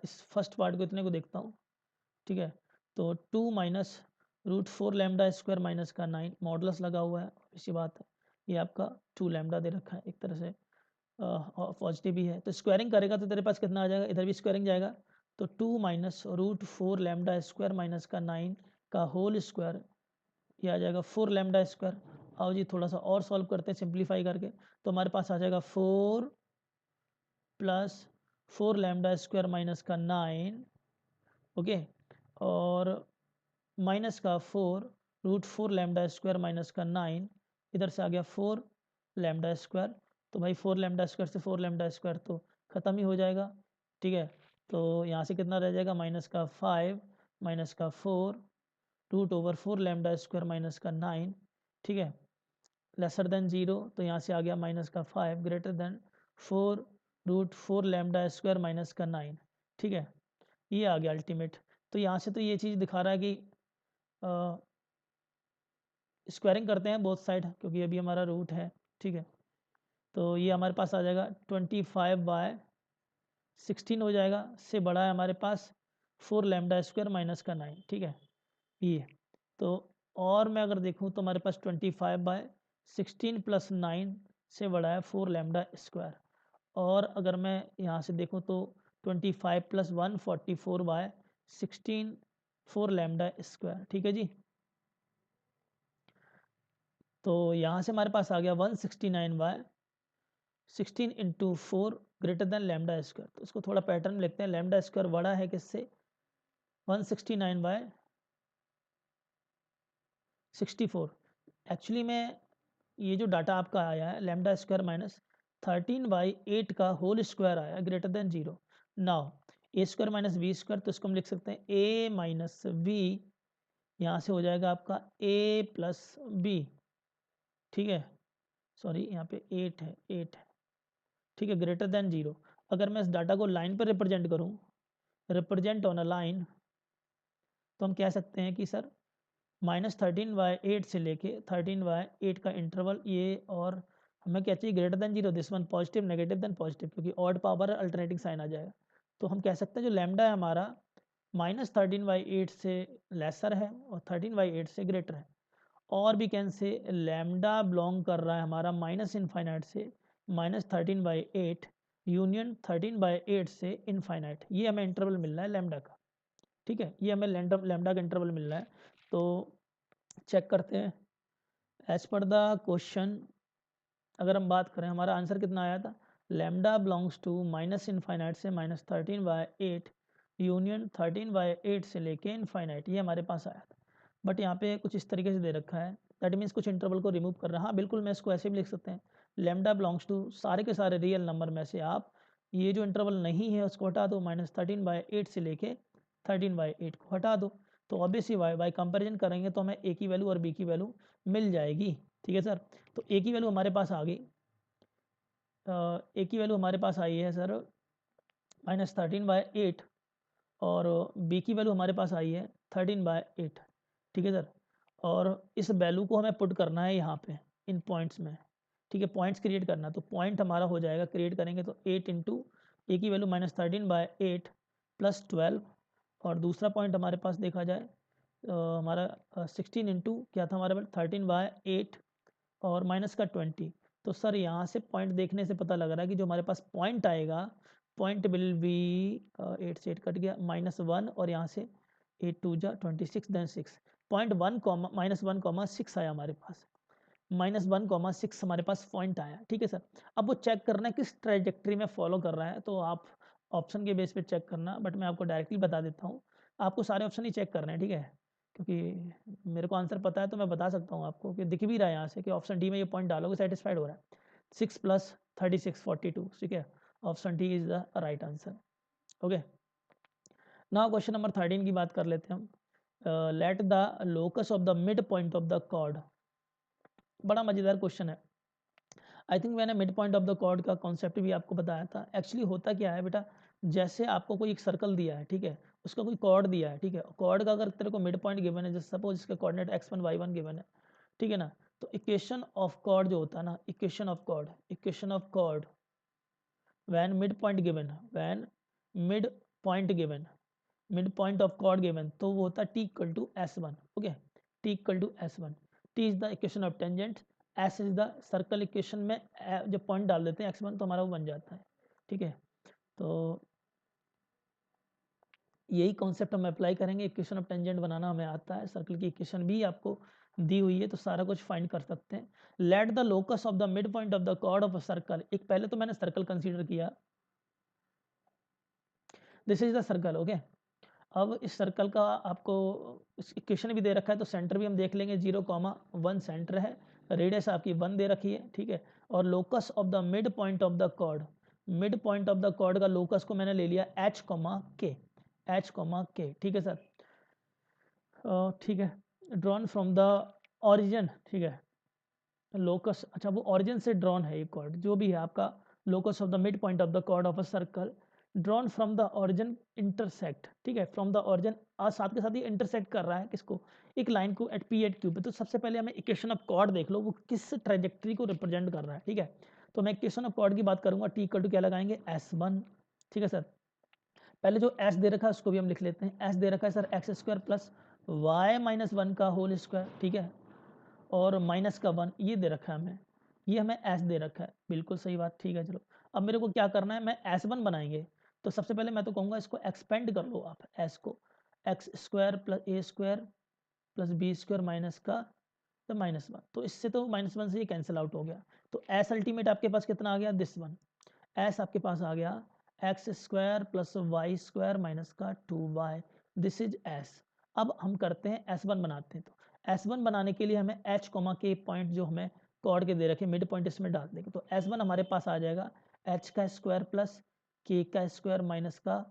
इस फर्स्ट पार्ट को इतने को देखता हूँ। ठीक है, तो 2 minus root 4 lambda square minus का 9 मॉडुलस लगा हुआ है, इसी बात है, ये आपका 2 लैम्डा दे रखा है, एक तरह से पॉजिटिव भी है, तो स्क्वायरिंग करेगा तो तेरे पास कितना आ जाएगा, इधर भी स्क्वायरिंग जाएगा, तो 2 minus root 4 lambda square minus का 9 का होल स्क्वायर, ये आ जाएगा 4 लैम्डा स्क्वायर। आओ जी थोड़ा सा और सॉल्व करते हैं सिंप्लीफाई करके, तो हमारे पास आ जाएगा 4 प्लस 4 लैम्डा स्क्वायर माइनस का 9, ओके, और माइनस का 4 रूट 4 लैम्डा स्क्वायर माइनस का 9, इधर से आ गया 4 लैम्डा स्क्वायर, तो भाई 4 लैम्डा स्क्वायर से 4 लैम्डा स्क्वायर तो ख़त्म ही हो जाएगा। ठीक है, तो यहाँ से कितना रह जाएगा, माइनस का 5 माइनस का 4 root over 4 lambda square minus का 9। ठीक है, लेसर देन 0, तो यहाँ से आ गया माइनस का 5 greater than 4 root 4 lambda square minus का 9। ठीक है, ये आ गया अल्टीमेट। तो यहाँ से तो ये चीज़ दिखा रहा है कि स्क्वायरिंग करते हैं बोथ साइड, क्योंकि अभी हमारा रूट है। ठीक है, तो ये हमारे पास आ जाएगा 25/16 हो जाएगा, से बड़ा है हमारे पास 4 लैम्डा स्क्वायर माइनस का 9। ठीक है, ये तो, और मैं अगर देखूँ तो हमारे पास 25/16 प्लस 9 से बड़ा है 4 लैम्डा स्क्वायर, और अगर मैं यहाँ से देखूँ तो 25 प्लस 1 44/16 4 लैम्डा स्क्वायर। ठीक है जी, तो यहाँ से हमारे पास आ गया 169/16 into 4 greater than lambda square. तो इसको थोड़ा पैटर्न लिखते हैं, लैम्डा स्क्वायर बड़ा है किससे, 169/64। एक्चुअली में ये जो डाटा आपका आया है लैम्डा स्क्वायर माइनस 13/8 का होल स्क्वायर आया ग्रेटर देन 0। नाउ ए स्क्वायर माइनस बी स्क्वायर, तो इसको हम लिख सकते हैं ए माइनस बी, यहाँ से हो जाएगा आपका ए प्लस बी। ठीक है, सॉरी यहाँ पे 8 है, 8 है। ठीक है, ग्रेटर देन 0। अगर मैं इस डाटा को लाइन पर रिप्रेजेंट करूँ, रिप्रेजेंट ऑन अ लाइन, तो हम कह सकते हैं कि सर -13/8 से लेके 13/8 का इंटरवल ये, और हमें क्या चाहिए, greater than 0, this one positive negative then positive, क्योंकि ऑड पावर अल्टरनेटिंग साइन आ जाएगा। तो हम कह सकते हैं जो लैम्डा है हमारा -13/8 से लेसर है और 13/8 से ग्रेटर है, और भी कैन से लैम्डा बिलोंग कर रहा है हमारा माइनस इनफाइनाइट से -13/8 यूनियन 13/8 से इनफाइनाइट, ये हमें इंटरवल मिल रहा है लैम्डा का। ठीक है, ये हमें लैम्डा का इंटरवल मिल रहा है। तो चेक करते हैं एज पर द क्वेश्चन, अगर हम बात करें हमारा आंसर कितना आया था, lambda belongs to minus infinite से -13/8 यूनियन 13/8 से लेके इनफाइनाइट, ये हमारे पास आया था। बट यहाँ पे कुछ इस तरीके से दे रखा है, दैट मीन्स कुछ इंटरवल को रिमूव कर रहा है। हाँ बिल्कुल, मैं इसको ऐसे भी लिख सकते हैं, लैम्डा बिलोंग्स टू सारे के सारे रियल नंबर में से आप ये जो इंटरवल नहीं है उसको हटा दो, -13/8 से लेके 13/8 को हटा दो। तो ऑब्वियसली बाय कंपैरिजन करेंगे तो हमें ए की वैल्यू और बी की वैल्यू मिल जाएगी। ठीक है सर, तो ए की वैल्यू हमारे पास आ गई, ए की वैल्यू हमारे पास आई है सर -13/8 और बी की वैल्यू हमारे पास आई है 13/8। ठीक है सर, और इस वैल्यू को हमें पुट करना है यहाँ पे इन पॉइंट्स में। ठीक है, पॉइंट्स क्रिएट करना, तो पॉइंट हमारा हो जाएगा, क्रिएट करेंगे तो 8 इंटू ए की वैल्यू -13/8 + 12, और दूसरा पॉइंट हमारे पास देखा जाए हमारा 16 इंटू क्या था हमारे पास 13/8 और माइनस का 20। तो सर यहाँ से पॉइंट देखने से पता लग रहा है कि जो हमारे पास पॉइंट आएगा, पॉइंट विल बी 8 से 8 कट गया -1, और यहाँ से 8 2 जा 26 देन 6, पॉइंट -1, आया हमारे पास, -1, हमारे पास पॉइंट आया। ठीक है सर, अब वो चेक करना है किस ट्रेजेक्ट्री में फॉलो कर रहा है, तो आप ऑप्शन के बेस पे चेक करना, बट मैं आपको डायरेक्टली बता देता हूँ, आपको सारे ऑप्शन ही चेक करने हैं। ठीक है, क्योंकि मेरे को आंसर पता है तो मैं बता सकता हूँ आपको कि दिख भी रहा है यहाँ से कि ऑप्शन डी में ये पॉइंट डालोगे सेटिस्फाइड हो रहा है। 6 + 36 42। ठीक है, option D is the right answer. Okay, now question number 13 की बात कर लेते हैं हम। Let the locus of the mid point of the chord. बड़ा मजेदार क्वेश्चन है। आई थिंक मैंने mid point of the chord का कॉन्सेप्ट भी आपको बताया था। एक्चुअली होता क्या है बेटा, जैसे आपको कोई एक सर्कल दिया है, ठीक है, उसका कोई कॉर्ड दिया है, ठीक है, कॉर्ड का अगर तेरे को मिड पॉइंट गिवन है, जैसे सपोज इसका कोऑर्डिनेट x1 y1 गिवन है, ठीक है ना, तो इक्वेशन ऑफ कॉर्ड जो होता है ना, equation of chord when mid point given, when mid point given, mid point of chord given, तो वो होता है t equal to s1। Okay, t equal to s1, t is the equation of tangent, s is the circle. Equation में जब point डाल देते हैं x1 तो हमारा वो बन जाता है। ठीक है, तो यही कॉन्सेप्ट हम अप्लाई करेंगे। इक्वेशन ऑफ टेंजेंट बनाना हमें आता है, सर्कल की इक्वेशन भी आपको दी हुई है, तो सारा कुछ फाइंड कर सकते हैं। Let the locus of the mid point of the chord of a circle, एक पहले तो मैंने सर्कल कंसीडर किया, this is the circle. Okay, अब इस सर्कल का आपको इक्वेशन भी दे रखा है, तो सेंटर भी हम देख लेंगे, 0,1 सेंटर है, रेडियस आपकी 1 दे रखी है। ठीक है, और locus of the mid point of the chord, mid point of the chord का लोकस को मैंने ले लिया h, k, h, k। ठीक है सर, ठीक है, ड्रॉन फ्रॉम द ऑरिजिन। ठीक है, लोकस, अच्छा वो ऑरिजिन से ड्रॉन है ये कॉर्ड, जो भी है आपका locus of the mid point of the chord of a circle drawn from the origin intersect. ठीक है, फ्रॉम द ऑरिजिन, आज साथ के साथ ये इंटरसेक्ट कर रहा है किसको, एक लाइन को एट पी एट क्यू पे। तो सबसे पहले हमें इक्वेशन ऑफ कॉर्ड देख लो, वो किस ट्रेजेक्ट्री को रिप्रेजेंट कर रहा है। ठीक है, तो मैं इक्वेशन ऑफ कॉर्ड की बात करूंगा, टी इक्वल टू क्या लगाएंगे, s1। ठीक है सर, पहले जो s दे रखा है उसको भी हम लिख लेते हैं, s दे रखा है sir x² plus y minus 1 का होल स्क्वायर। ठीक है, और -1 ये दे रखा है हमें, ये हमें s दे रखा है, बिल्कुल सही बात। ठीक है, चलो अब मेरे को क्या करना है, मैं s1 बनाएंगे, तो सबसे पहले मैं तो कहूँगा इसको एक्सपेंड कर लो आप, s को, x² plus a² plus b² minus का तो -1, तो इससे तो -1 से ये कैंसिल आउट हो गया, तो s अल्टीमेट आपके पास कितना आ गया, दिस वन, s आपके पास आ गया x² प्लस y² माइनस का 2y, दिस इज s। अब हम करते हैं s1 बनाते हैं, तो s1 बनाने के लिए हमें h, के पॉइंट जो हमें कॉर्ड के दे रखे मिड पॉइंट इसमें डाल देंगे, तो s1 हमारे पास आ जाएगा h का स्क्वायर प्लस k का स्क्वायर माइनस का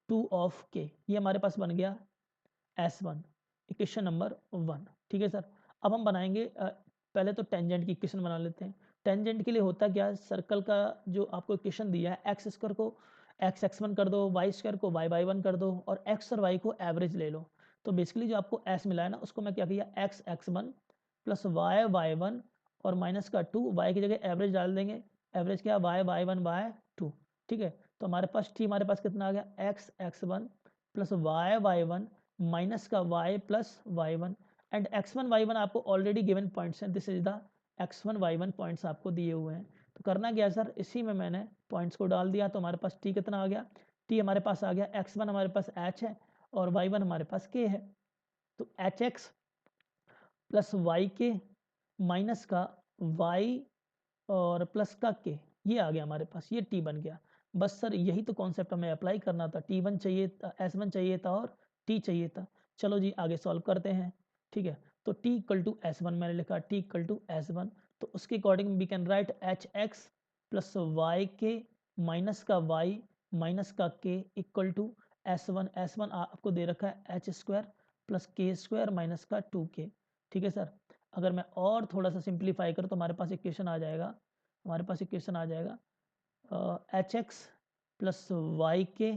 2 ऑफ k, ये हमारे पास बन गया s1, इक्वेशन नंबर 1। ठीक है सर, अब हम बनाएंगे पहले तो टेंजेंट की इक्वेशन बना लेते हैं। टेंजेंट के लिए होता क्या है, सर्कल का जो आपको इक्वेशन दिया है, x² को x1 कर दो, y² को y1 कर दो, और x और y को एवरेज ले लो। तो बेसिकली जो आपको s मिला है ना, उसको मैं क्या किया, x1 प्लस y1 और माइनस का 2, y की जगह एवरेज डाल देंगे, एवरेज क्या, y1/2। ठीक है, तो हमारे पास t हमारे पास कितना आ गया, x1 प्लस y1 माइनस का y plus y1, and x1 y1 आपको ऑलरेडी गिवन पॉइंट्स हैं, this is the x1 y1 points आपको दिए हुए हैं। तो करना क्या सर, इसी में मैंने पॉइंट्स को डाल दिया, तो हमारे पास t कितना आ गया, t हमारे पास आ गया, x1 हमारे पास h है और y1 हमारे पास k है, तो hx plus y k minus का y और प्लस का k, ये आ गया हमारे पास, ये t बन गया। बस सर यही तो कॉन्सेप्ट हमें अप्लाई करना था, t1 चाहिए था, s1 चाहिए था और t चाहिए था। चलो जी आगे सॉल्व करते हैं। ठीक है, तो t इक्वल टू s1 मैंने लिखा, t इक्वल टू s1, तो उसके according we can write hx plus y k minus का y माइनस का k इक्वल टू s1 आपको दे रखा है h² plus k square minus का 2k। ठीक है सर। अगर मैं और थोड़ा सा सिंप्लीफाई करूँ तो हमारे पास इक्वेशन आ जाएगा, h x plus y k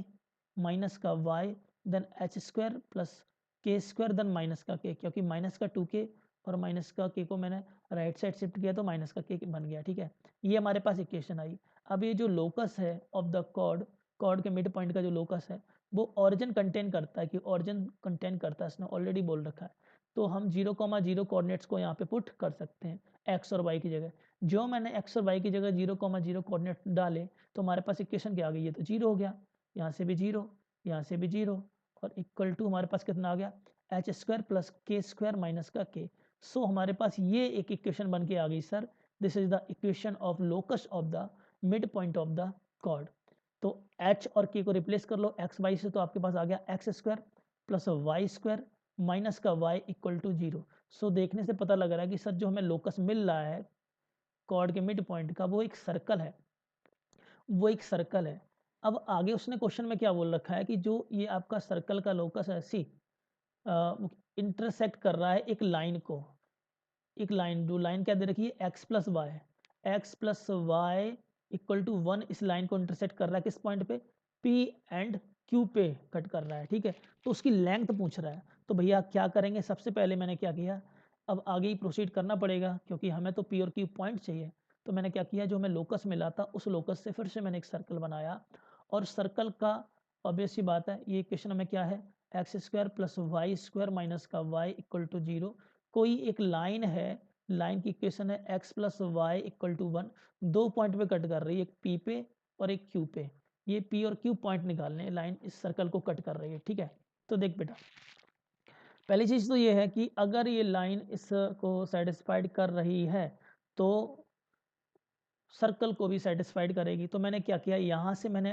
minus का y then h square plus k square then minus का के, क्योंकि माइनस का 2k और माइनस का के को मैंने राइट साइड शिफ्ट किया तो माइनस का के बन गया। ठीक है, ये हमारे पास इक्वेशन आई। अब ये जो लोकस है ऑफ द कॉर्ड के मिड पॉइंट का जो लोकस है वो ऑरिजिन कंटेन करता है, कि ऑरिजिन कंटेन करता है, इसने ऑलरेडी बोल रखा है। तो हम 0,0 कोऑर्डिनेट्स को यहाँ पे पुट कर सकते हैं एक्स और वाई की जगह। जो मैंने एक्स और वाई की जगह 0,0 कोऑर्डिनेट डाले तो हमारे पास इक्वेशन क्या आ गई, ये तो 0 हो गया, यहाँ से भी 0, यहाँ से भी 0, और इक्वल टू हमारे पास कितना आ गया, H square plus k square minus का के। सो हमारे पास ये एक इक्वेशन बन के आ गई sir, this is the equation of locus of the mid point of the chord. तो h और k को रिप्लेस कर लो एक्स वाई से, तो आपके पास आ गया x square plus y square minus का y इक्वल टू 0। सो देखने से पता लग रहा है कि सर जो हमें लोकस मिल रहा है कॉर्ड के मिड पॉइंट का वो एक सर्कल है, अब आगे उसने क्वेश्चन में क्या बोल रखा है कि जो ये आपका सर्कल का लोकस है सी इंटरसेक्ट कर रहा है एक लाइन को, एक लाइन, जो लाइन क्या दे रखी है x plus y equal to 1, इस लाइन को इंटरसेक्ट कर रहा है किस पॉइंट पे, पी एंड क्यू पे कट कर रहा है। ठीक है, तो उसकी लेंथ पूछ रहा है। तो भैया क्या करेंगे, सबसे पहले मैंने क्या किया, अब आगे ही प्रोसीड करना पड़ेगा क्योंकि हमें तो पी और क्यू पॉइंट चाहिए। तो मैंने क्या किया, जो हमें लोकस मिला था उस लोकस से फिर से मैंने एक सर्कल बनाया, और सर्कल का ऑब्वियस सी बात है ये इक्वेशन में क्या है, x square plus y square minus का वाई इक्वल टू 0। कोई एक लाइन है, लाइन की इक्वेशन है x plus y equal to 1, दो पॉइंट पे कट कर रही है, एक पी पे और एक क्यू पे। ये पी और क्यू पॉइंट निकालने, लाइन इस सर्कल को कट कर रही है। ठीक है, तो देख बेटा, पहली चीज तो ये है कि अगर ये लाइन इसको सेटिस्फाइड कर रही है तो सर्कल को भी सेटिस्फाइड करेगी। तो मैंने क्या किया, यहाँ से मैंने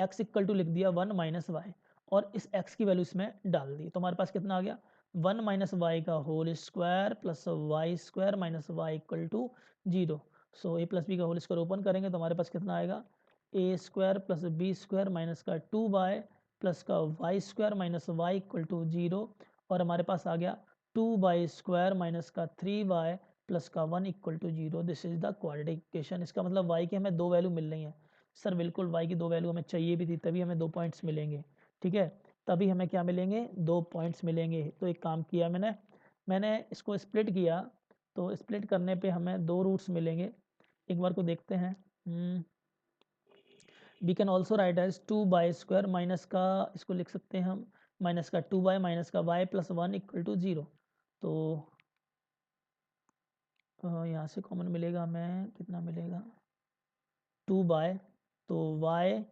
एक्स इक्वल टू लिख दिया 1 माइनस वाई, और इस एक्स की वैल्यू इसमें डाल दी। तो हमारे पास कितना आ गया, 1 माइनस वाई का whole square plus y square minus y equal to 0। So a plus b का होल स्क्वायर ओपन करेंगे तो हमारे पास कितना आएगा, a square plus b square minus का 2y प्लस का y square minus y equal to 0, और हमारे पास आ गया 2y स्क्वायर माइनस का 3y प्लस का 1 equal to 0। This is the quadratic equation. इसका मतलब y की हमें दो वैल्यू मिल रही है। सर बिल्कुल y की दो वैल्यू हमें चाहिए भी थी, तभी हमें 2 पॉइंट्स मिलेंगे। ठीक है, तभी हमें क्या मिलेंगे, 2 पॉइंट्स मिलेंगे। तो एक काम किया मैंने इसको स्प्लिट किया, तो स्प्लिट करने पे हमें 2 रूट्स मिलेंगे। एक बार को देखते हैं, we can also write as 2y square minus का, इसको लिख सकते हैं हम माइनस का 2y माइनस का y प्लस 1 इक्वल टू 0। तो यहाँ से कॉमन मिलेगा हमें, कितना मिलेगा, 2y, तो y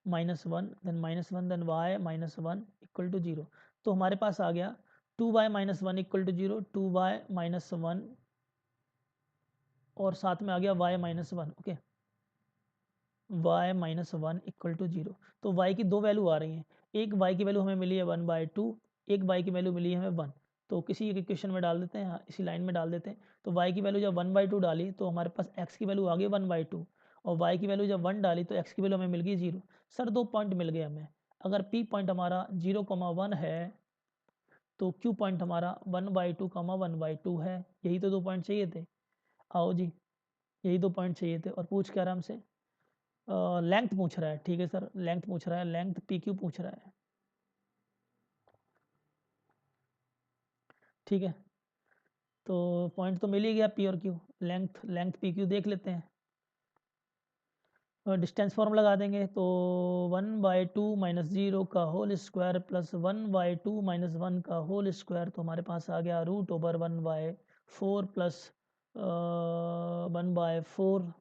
minus one then y minus 1 equal to 0। तो हमारे पास आ गया 2y minus 1 equal to 0, 2y minus 1, और साथ में आ गया y minus 1। Okay, y minus 1 equal to 0। तो y की दो वैल्यू आ रही हैं, एक y की वैल्यू हमें मिली है 1/2, एक y की वैल्यू मिली है हमें 1। तो किसी एक इक्वेशन में डाल देते हैं, इसी लाइन में डाल देते हैं। तो y की वैल्यू जब 1/2 डाली तो हमारे पास x की वैल्यू आ गई 1/2, और y की वैल्यू जब 1 डाली तो x की वैल्यू हमें मिल गई 0। सर 2 पॉइंट मिल गए हमें। अगर p पॉइंट हमारा 0,1 है तो q पॉइंट हमारा 1/2 1/2 है। यही तो 2 पॉइंट चाहिए थे। आओ जी, यही 2 पॉइंट चाहिए थे। और पूछ क्या आराम से, लेंथ पूछ रहा है। ठीक है सर, लेंथ पूछ रहा है, लेंथ पी क्यू पूछ रहा है। ठीक है, तो पॉइंट तो मिल ही गया पी और क्यू, लेंथ पी क्यू देख लेते हैं। डिस्टेंस फॉर्म लगा देंगे तो 1/2 माइनस 0 का होल स्क्वायर प्लस 1/2 माइनस 1 का होल स्क्वायर, तो हमारे पास आ गया √1/4 प्लस 1/4,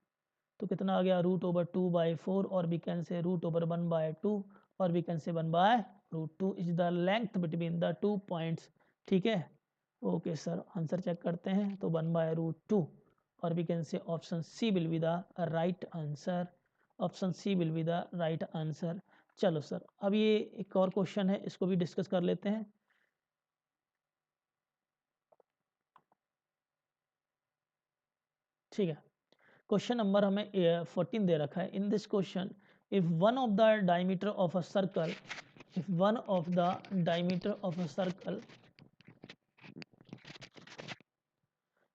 तो कितना आ गया √2/4, और वी कैन से √1/2, और we can say 1/√2 is the length between the 2 points. ठीक है, ओके सर, आंसर चेक करते हैं। तो 1/√2, और we can say option C will be the right answer, option C will be the right answer. चलो sir, अब ये एक और क्वेश्चन है, इसको भी डिस्कस कर लेते हैं। ठीक है, क्वेश्चन नंबर हमें 14 दे रखा है। In this question, if one of the diameter of a circle if one of the diameter of a circle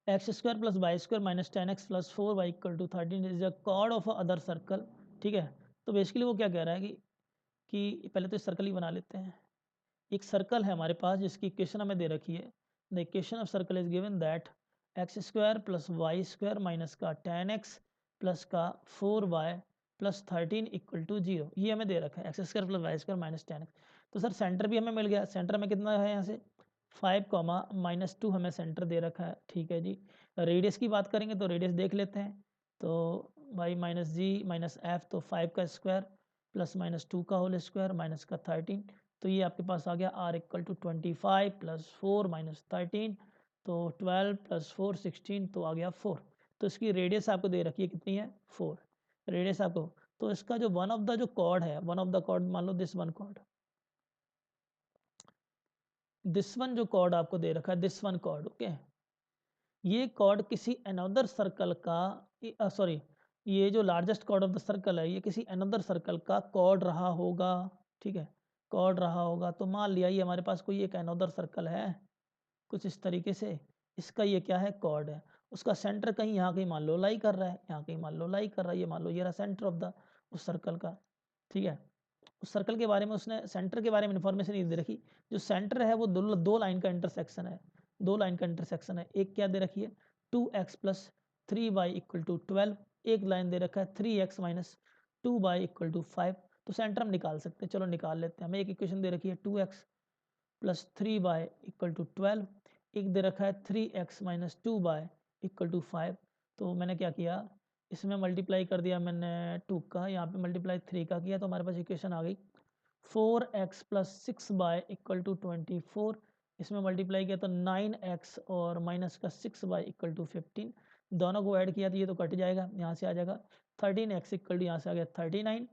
x square plus y square minus 10x plus 4y equal to 13 is a chord of other circle. ठीक है, तो basically वो क्या कह रहा है कि पहले तो इस सर्कल ही बना लेते हैं। एक सर्कल है हमारे पास जिसकी इक्वेशन हमें दे रखी है। The equation of circle is given that x square plus y square minus का 10x प्लस का 4y प्लस 13 इक्वल टू 0। ये हमें दे रखा है x square plus y square minus 10x। तो सर सेंटर भी हमें मिल गया। सेंटर में कितना है यहाँ से 5, -2 हमें सेंटर दे रखा है। ठीक है जी, रेडियस की बात करेंगे तो रेडियस देख लेते हैं। तो y माइनस जी माइनस एफ, तो 5 का स्क्वायर प्लस माइनस 2 का होल स्क्वायर माइनस का 13। तो ये आपके पास आ गया r equal to 25 plus 4 minus 13, तो 12 प्लस 4 16, तो आ गया 4। तो इसकी रेडियस आपको दे रखी है कितनी है 4 रेडियस आपको। तो इसका जो वन ऑफ द जो कॉर्ड है, वन ऑफ द कॉर्ड मान लो this one chord, this one जो कॉर्ड आपको दे रखा है दिस वन कॉर्ड, ओके। ये कॉर्ड किसी अनदर सर्कल का सॉरी ये जो largest chord of the circle है ये किसी अनदर सर्कल का कॉर्ड रहा होगा। ठीक है, कॉर्ड रहा होगा। तो मान लिया ये हमारे पास कोई एक अनदर सर्कल है कुछ इस तरीके से, इसका ये क्या है कॉर्ड है। उसका सेंटर कहीं यहाँ कहीं मान लो लाई कर रहा है, यहाँ कहीं मान लो लाई कर रहा है। ये मान लो ये रहा सेंटर ऑफ द उस सर्कल का। ठीक है, उस सर्कल के बारे में उसने सेंटर के बारे में इन्फॉर्मेशन नहीं दे रखी। जो सेंटर है वो दो लाइन का इंटरसेक्शन है, दो लाइन का इंटरसेक्शन है। एक क्या दे रखी है 2x plus 3y equal to 12, एक लाइन दे रखा है 3x minus 2y equal to 5। तो सेंटर हम निकाल सकते हैं, चलो निकाल लेते हैं। हमें एक इक्वेशन दे रखी है 2x plus 3y equal to 12, एक दे रखा है 3x minus 2y equal to 5। तो मैंने क्या किया इसमें मल्टीप्लाई कर दिया मैंने 2 का, यहाँ पे मल्टीप्लाई 3 का किया, तो हमारे पास इक्वेशन आ गई 4x plus 6y equal to 24। इसमें मल्टीप्लाई किया तो 9x और माइनस का 6y इक्वल टू 15। दोनों को ऐड किया तो ये तो कट जाएगा, यहाँ से आ जाएगा 13x इक्वल टू यहाँ से आ गया 39।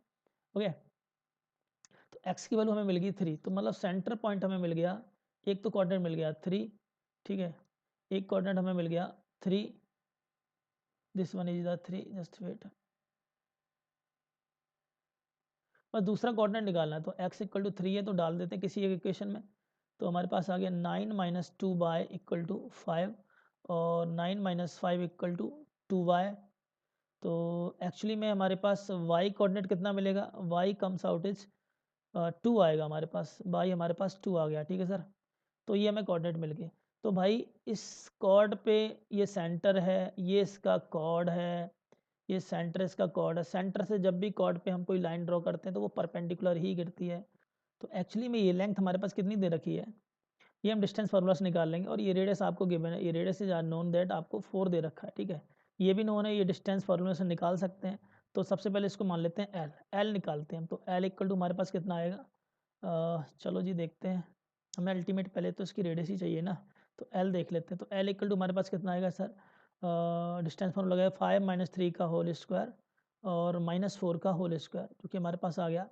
ओके, तो x की वैल्यू हमें मिल गई 3। तो मतलब सेंटर पॉइंट हमें मिल गया, एक तो कोऑर्डिनेट मिल गया 3। ठीक है, एक कोऑर्डिनेट हमें मिल गया 3, this one is the 3, just wait. और दूसरा कोऑर्डिनेट निकालना है तो x इक्वल टू 3 है तो डाल देते हैं किसी एक इक्वेशन में। तो हमारे पास आ गया 9 माइनस 2y इक्वल टू 5 और 9 माइनस 5 इक्वल टू 2y। तो एक्चुअली में हमारे पास y कोऑर्डिनेट कितना मिलेगा, y कम्स आउट इज 2 आएगा हमारे पास, y हमारे पास 2 आ गया। ठीक है सर, तो ये हमें कोऑर्डिनेट मिल गए। तो भाई इस कॉर्ड पे ये सेंटर है, ये इसका कॉर्ड है, ये सेंटर इसका कॉर्ड है। सेंटर से जब भी कॉर्ड पे हम कोई लाइन ड्रॉ करते हैं तो वो परपेंडिकुलर ही गिरती है। तो एक्चुअली में ये लेंथ हमारे पास कितनी दे रखी है, ये हम डिस्टेंस फार्मूला से निकाल लेंगे। और ये रेडियस आपको गिवन है, ये रेडियस इज नोन दैट आपको 4 दे रखा है। ठीक है, ये भी नोन है, ये डिस्टेंस फार्मूला से निकाल सकते हैं। तो सबसे पहले इसको मान लेते हैं एल निकालते हैं। तो एल इक्वल टू हमारे पास कितना आएगा, चलो जी देखते हैं। हमें अल्टीमेट पहले तो इसकी रेडियस ही चाहिए ना, तो एल देख लेते हैं। तो एल इक्वल टू हमारे पास कितना आएगा सर, डिस्टेंस फॉर्म लगाया 5 माइनस 3 का होल स्क्वायर और माइनस 4 का होल स्क्वायर, क्योंकि हमारे पास आ गया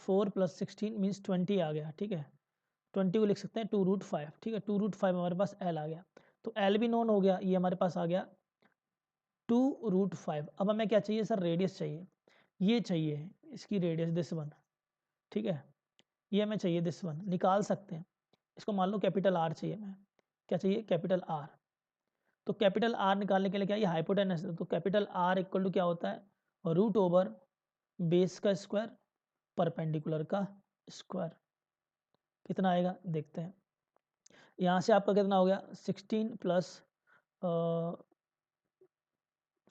4 प्लस 16 मीन्स 20 आ गया। ठीक है, 20 को लिख सकते हैं 2√5। ठीक है, 2√5 हमारे पास एल आ गया। तो एल भी नोन हो गया, ये हमारे पास आ गया 2√5। अब हमें क्या चाहिए सर, रेडियस चाहिए, ये चाहिए इसकी रेडियस दिस वन। ठीक है, ये हमें चाहिए दिस वन, निकाल सकते हैं इसको। मान लो कैपिटल आर चाहिए, हमें क्या चाहिए कैपिटल आर। तो कैपिटल आर निकालने के लिए क्या, ये हाइपोटेनस है, तो कैपिटल आर इक्वल टू क्या होता है रूट ओवर बेस का स्क्वायर परपेंडिकुलर का स्क्वायर। कितना आएगा देखते हैं। यहाँ से आपका कितना हो गया 16 प्लस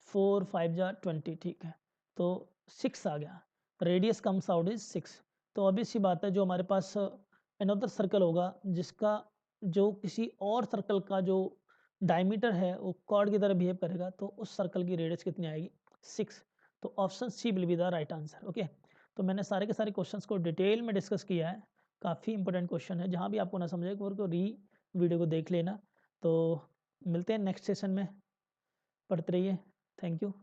4 5 जा 20। ठीक है, तो 6 आ गया, रेडियस कम्स आउट इज 6। तो obvious सी बात है जो हमारे पास अनदर सर्कल होगा जिसका जो किसी और सर्कल का जो डायमीटर है वो कॉर्ड की तरह बिहेव करेगा, तो उस सर्कल की रेडियस कितनी आएगी 6। तो option C will be the right answer. Okay, तो मैंने सारे के सारे क्वेश्चंस को डिटेल में डिस्कस किया है, काफ़ी इंपॉर्टेंट क्वेश्चन है। जहाँ भी आपको ना समझे को वीडियो को देख लेना। तो मिलते हैं नेक्स्ट सेशन में, पढ़ते रहिए। Thank you.